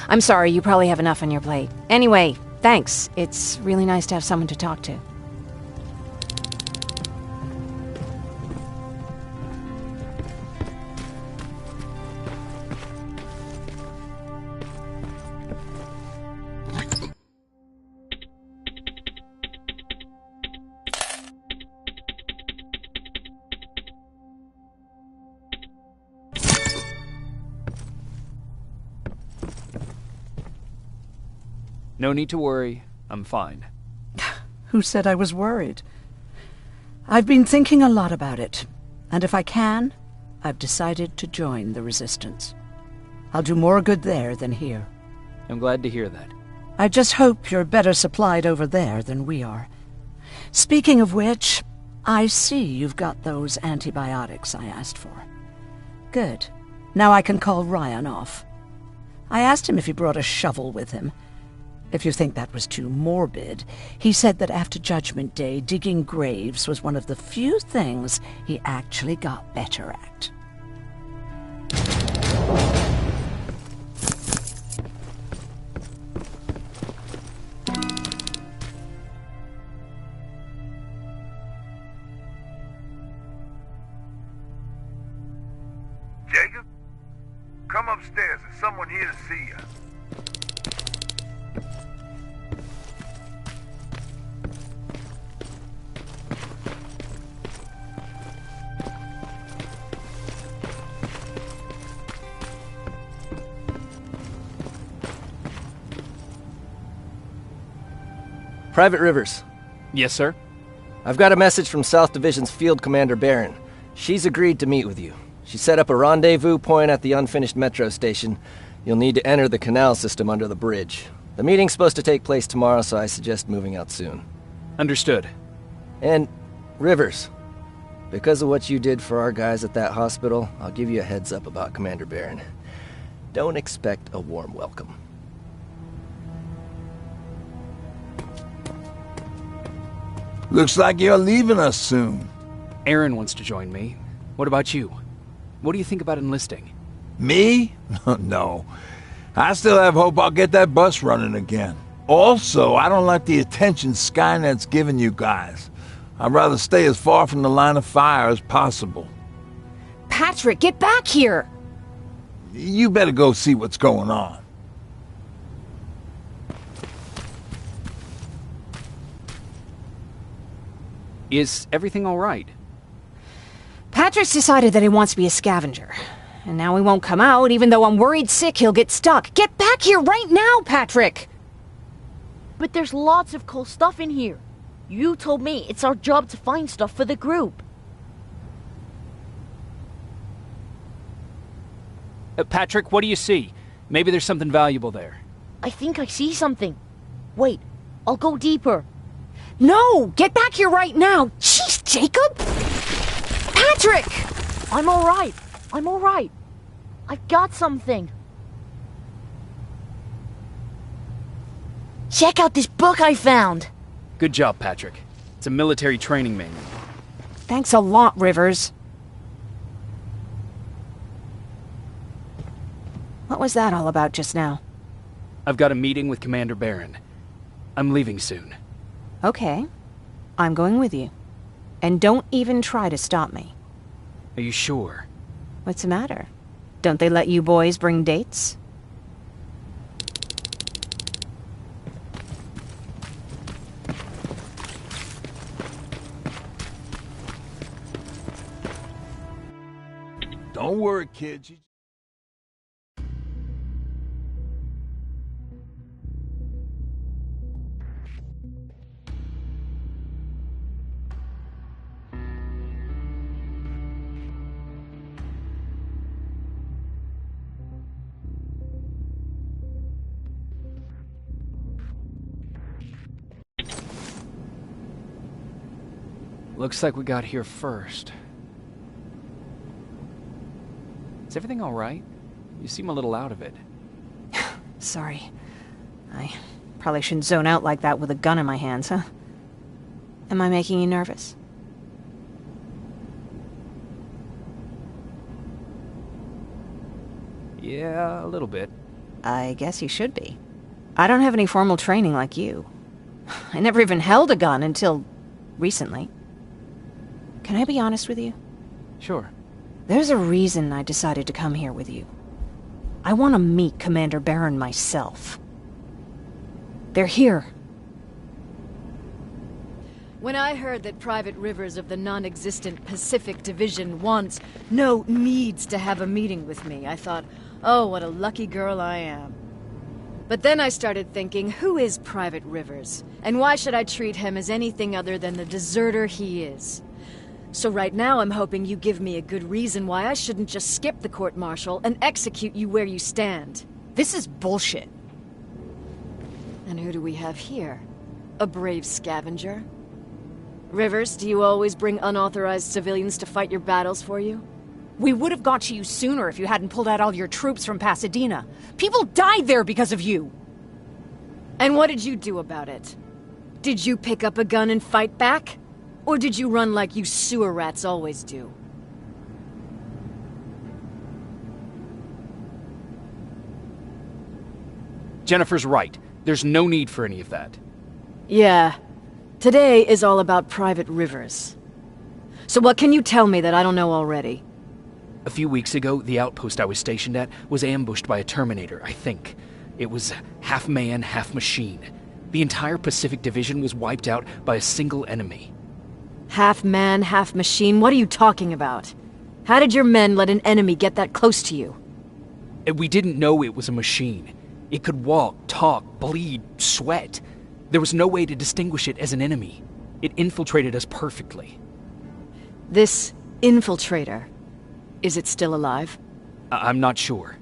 I'm sorry, you probably have enough on your plate. Anyway, thanks. It's really nice to have someone to talk to. No need to worry. I'm fine. Who said I was worried? I've been thinking a lot about it, and if I can, I've decided to join the Resistance. I'll do more good there than here. I'm glad to hear that. I just hope you're better supplied over there than we are. Speaking of which, I see you've got those antibiotics I asked for. Good. Now I can call Ryan off. I asked him if he brought a shovel with him. If you think that was too morbid, he said that after Judgment Day, digging graves was one of the few things he actually got better at. Jacob? Come upstairs. There's someone here to see you. Private Rivers. Yes, sir? I've got a message from South Division's Field Commander Barron. She's agreed to meet with you. She set up a rendezvous point at the unfinished metro station. You'll need to enter the canal system under the bridge. The meeting's supposed to take place tomorrow, so I suggest moving out soon. Understood. And, Rivers, because of what you did for our guys at that hospital, I'll give you a heads up about Commander Barron. Don't expect a warm welcome. Looks like you're leaving us soon. Aaron wants to join me. What about you? What do you think about enlisting? Me? No. I still have hope I'll get that bus running again. Also, I don't like the attention Skynet's giving you guys. I'd rather stay as far from the line of fire as possible. Patrick, get back here! You better go see what's going on. Is everything all right? Patrick's decided that he wants to be a scavenger. And now he won't come out, even though I'm worried sick he'll get stuck. Get back here right now, Patrick! But there's lots of cool stuff in here. You told me it's our job to find stuff for the group. Patrick, what do you see? Maybe there's something valuable there. I think I see something. Wait, I'll go deeper. No! Get back here right now! Jeez, Jacob! Patrick! I'm alright. I'm alright. I've got something. Check out this book I found. Good job, Patrick. It's a military training manual. Thanks a lot, Rivers. What was that all about just now? I've got a meeting with Commander Barron. I'm leaving soon. Okay. I'm going with you. And don't even try to stop me. Are you sure? What's the matter? Don't they let you boys bring dates? Don't worry, kid. Looks like we got here first. Is everything all right? You seem a little out of it. Sorry. I Probably shouldn't zone out like that with a gun in my hands, huh? Am I making you nervous? Yeah, a little bit. I guess you should be. I don't have any formal training like you. I never even held a gun until recently. Can I be honest with you? Sure. There's a reason I decided to come here with you. I want to meet Commander Barron myself. They're here. When I heard that Private Rivers of the non-existent Pacific Division wants, no, needs to have a meeting with me, I thought, oh, what a lucky girl I am. But then I started thinking, who is Private Rivers? And why should I treat him as anything other than the deserter he is? So right now I'm hoping you give me a good reason why I shouldn't just skip the court-martial and execute you where you stand. This is bullshit. And who do we have here? A brave scavenger? Rivers, do you always bring unauthorized civilians to fight your battles for you? We would have got to you sooner if you hadn't pulled out all your troops from Pasadena. People died there because of you. And what did you do about it? Did you pick up a gun and fight back? Or did you run like you sewer rats always do? Jennifer's right. There's no need for any of that. Yeah. Today is all about Private Rivers. So what can you tell me that I don't know already? A few weeks ago, the outpost I was stationed at was ambushed by a Terminator, I think. It was half man, half machine. The entire Pacific Division was wiped out by a single enemy. Half man, half machine? What are you talking about? How did your men let an enemy get that close to you? We didn't know it was a machine. It could walk, talk, bleed, sweat. There was no way to distinguish it as an enemy. It infiltrated us perfectly. This infiltrator, is it still alive? I'm not sure.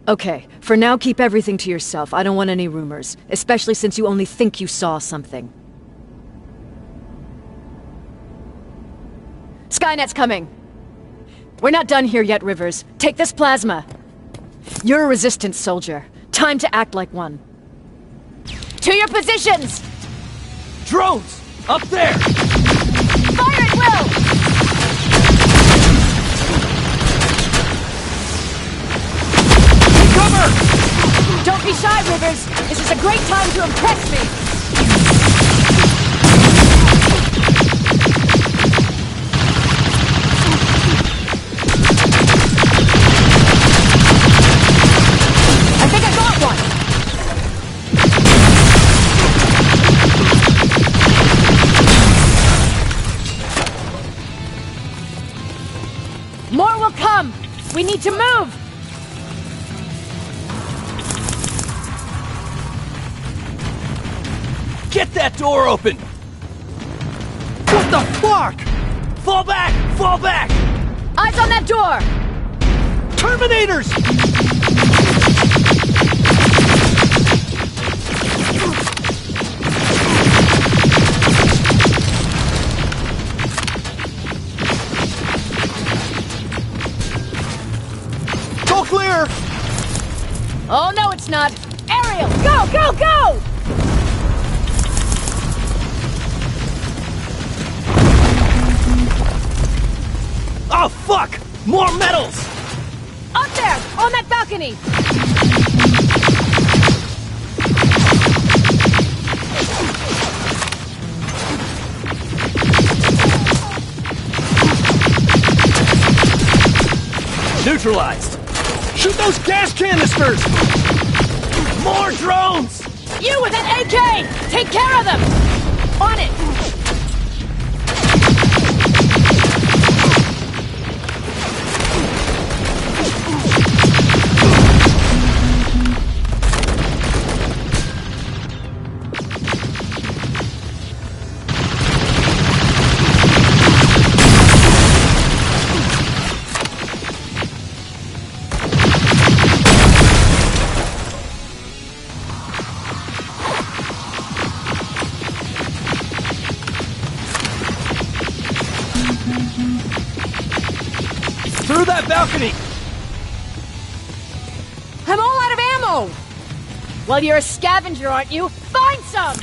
Okay, for now keep everything to yourself. I don't want any rumors, especially since you only think you saw something. Skynet's coming! We're not done here yet, Rivers. Take this plasma. You're a Resistance soldier. Time to act like one. To your positions! Drones! Up there! Fire at will! Cover! Don't be shy, Rivers! This is a great time to impress me! I think I got one! More will come! We need to move! Get that door open! What the fuck? Fall back! Fall back! Eyes on that door! Terminators! Go clear! Oh, no, it's not! Ariel, go, go, go! Oh, fuck! More metals! Up there! On that balcony! Neutralized! Shoot those gas canisters! More drones! You with an AK! Take care of them! On it! Through that balcony! I'm all out of ammo! Well, you're a scavenger, aren't you? Find some!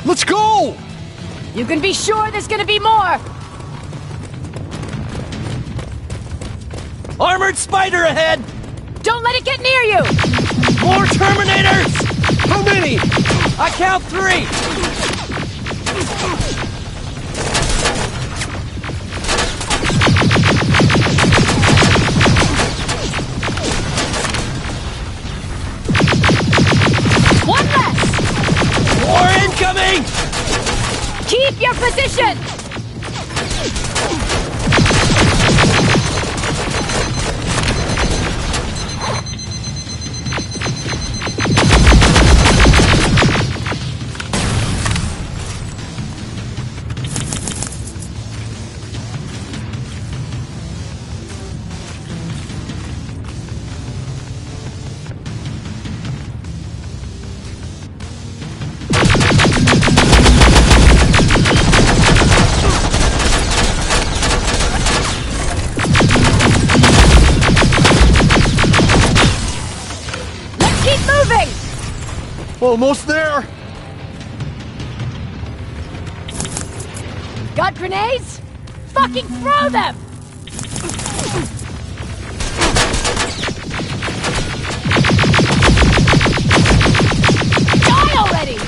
Let's go! You can be sure there's gonna be more! Armored spider ahead! Don't let it get near you! More Terminators! How many? I count 3! One less! More incoming! Keep your position! Almost there! Got grenades? Fucking throw them! Die already!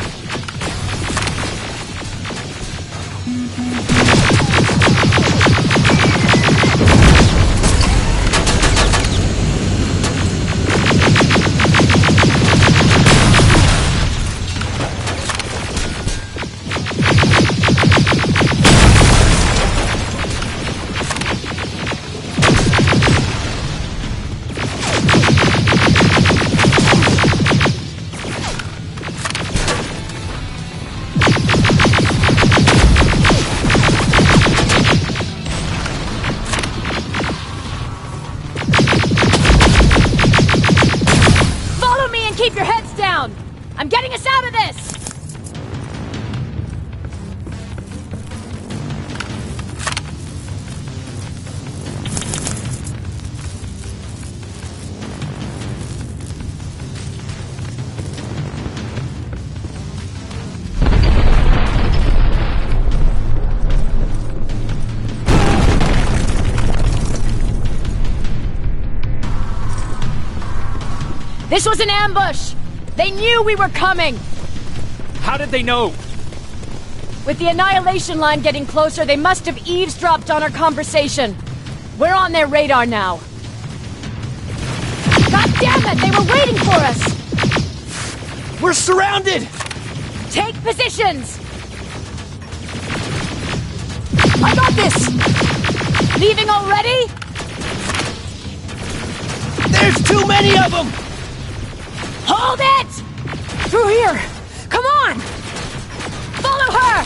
Keep your heads down! I'm getting us out of this! This was an ambush! They knew we were coming! How did they know? With the Annihilation line getting closer, they must have eavesdropped on our conversation. We're on their radar now. God damn it! They were waiting for us! We're surrounded! Take positions! I got this! Leaving already? There's too many of them! Hold it! Through here! Come on! Follow her!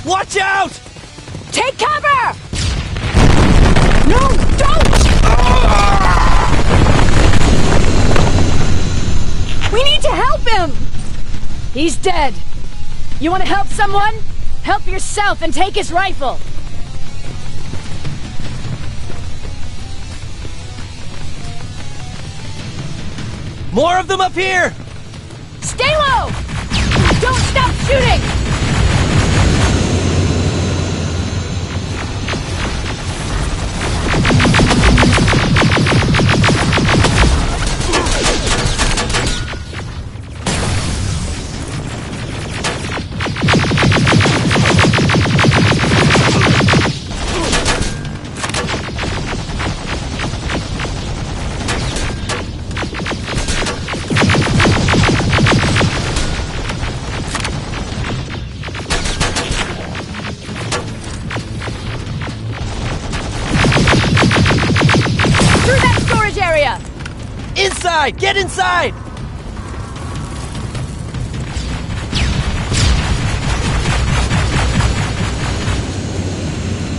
Watch out! Take cover! No, don't! We need to help him! He's dead. You want to help someone? Help yourself and take his rifle. More of them up here! Stay low! Don't stop shooting! Inside! Get inside!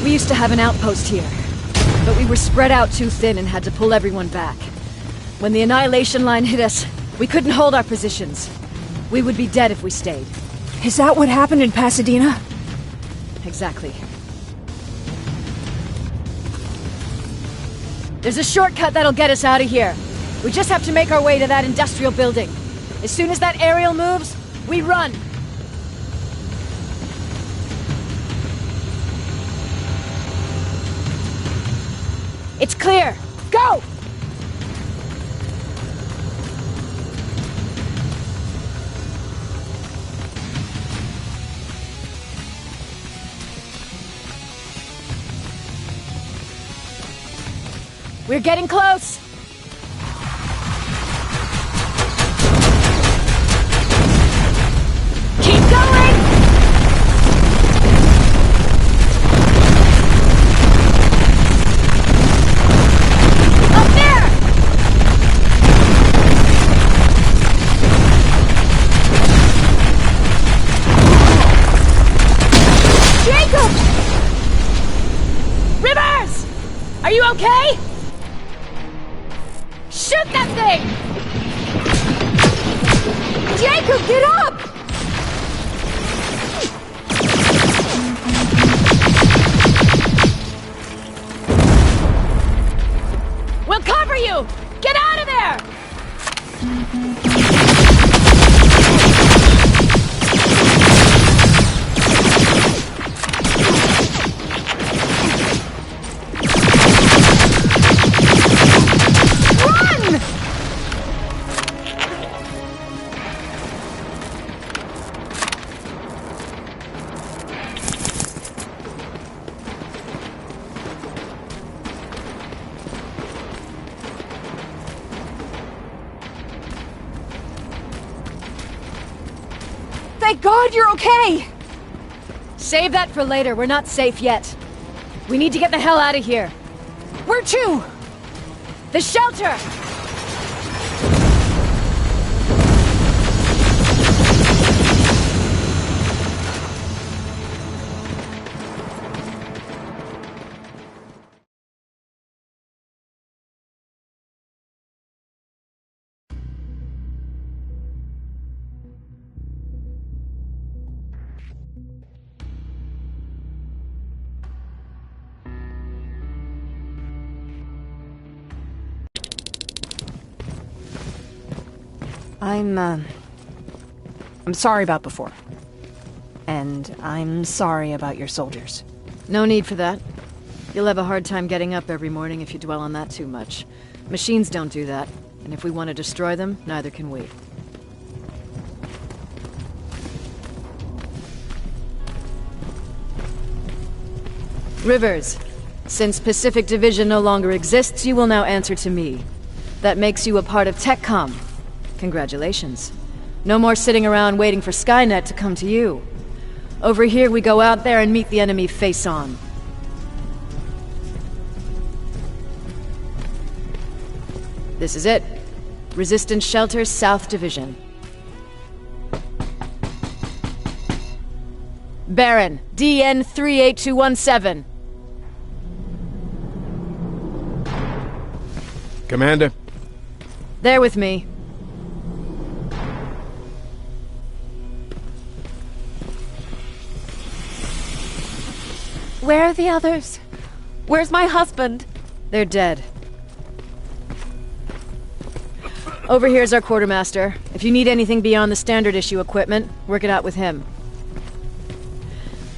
We used to have an outpost here, but we were spread out too thin and had to pull everyone back. When the Annihilation Line hit us, we couldn't hold our positions. We would be dead if we stayed. Is that what happened in Pasadena? Exactly. There's a shortcut that'll get us out of here. We just have to make our way to that industrial building. As soon as that aerial moves, we run. It's clear. Go! We're getting close! Keep going! Up there! Jacob! Rivers! Are you okay? Shoot that thing! Jacob, get up! We'll cover you! Get out of there! Thank God you're okay! Save that for later. We're not safe yet. We need to get the hell out of here. Where to? The shelter! I'm sorry about before. And I'm sorry about your soldiers. No need for that. You'll have a hard time getting up every morning if you dwell on that too much. Machines don't do that, and if we want to destroy them, neither can we. Rivers, since Pacific Division no longer exists, you will now answer to me. That makes you a part of TechCom. Congratulations. No more sitting around waiting for Skynet to come to you. Over here, we go out there and meet the enemy face on. This is it. Resistance Shelter, South Division. Baron, DN 38217. Commander? They're with me. Where are the others? Where's my husband? They're dead. Over here's our quartermaster. If you need anything beyond the standard issue equipment, work it out with him.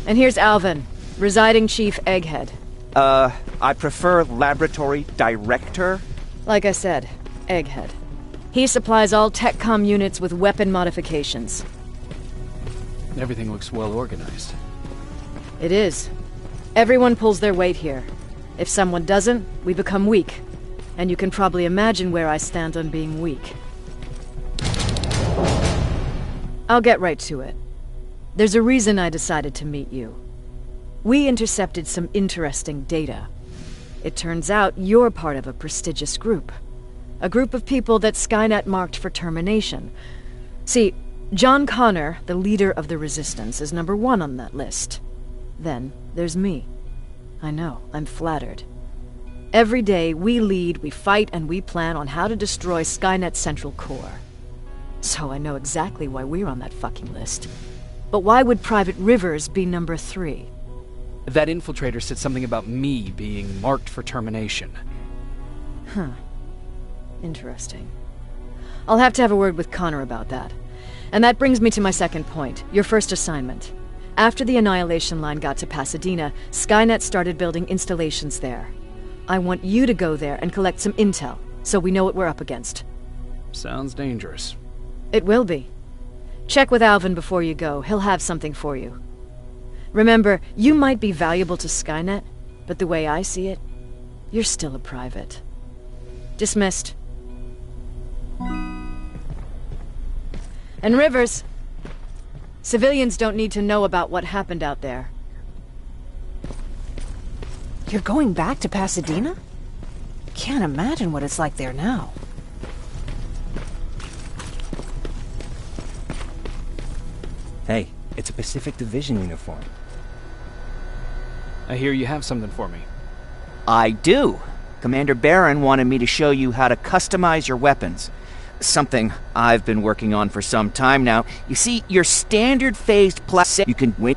And here's Alvin, residing chief Egghead. I prefer laboratory director. Like I said, Egghead. He supplies all TechCom units with weapon modifications. Everything looks well organized. It is. Everyone pulls their weight here. If someone doesn't, we become weak. And you can probably imagine where I stand on being weak. I'll get right to it. There's a reason I decided to meet you. We intercepted some interesting data. It turns out you're part of a prestigious group. A group of people that Skynet marked for termination. See, John Connor, the leader of the Resistance, is #1 on that list. Then there's me. I know, I'm flattered. Every day, we lead, we fight, and we plan on how to destroy Skynet's central core. So I know exactly why we're on that fucking list. But why would Private Rivers be number 3? That infiltrator said something about me being marked for termination. Huh. Interesting. I'll have to have a word with Connor about that. And that brings me to my second point, your first assignment. After the Annihilation Line got to Pasadena, Skynet started building installations there. I want you to go there and collect some intel, so we know what we're up against. Sounds dangerous. It will be. Check with Alvin before you go. He'll have something for you. Remember, you might be valuable to Skynet, but the way I see it, you're still a private. Dismissed. And Rivers, civilians don't need to know about what happened out there. You're going back to Pasadena? Can't imagine what it's like there now. Hey, it's a Pacific Division uniform. I hear you have something for me. I do. Commander Barron wanted me to show you how to customize your weapons. Something I've been working on for some time now. You see, your standard phased plastic you can win.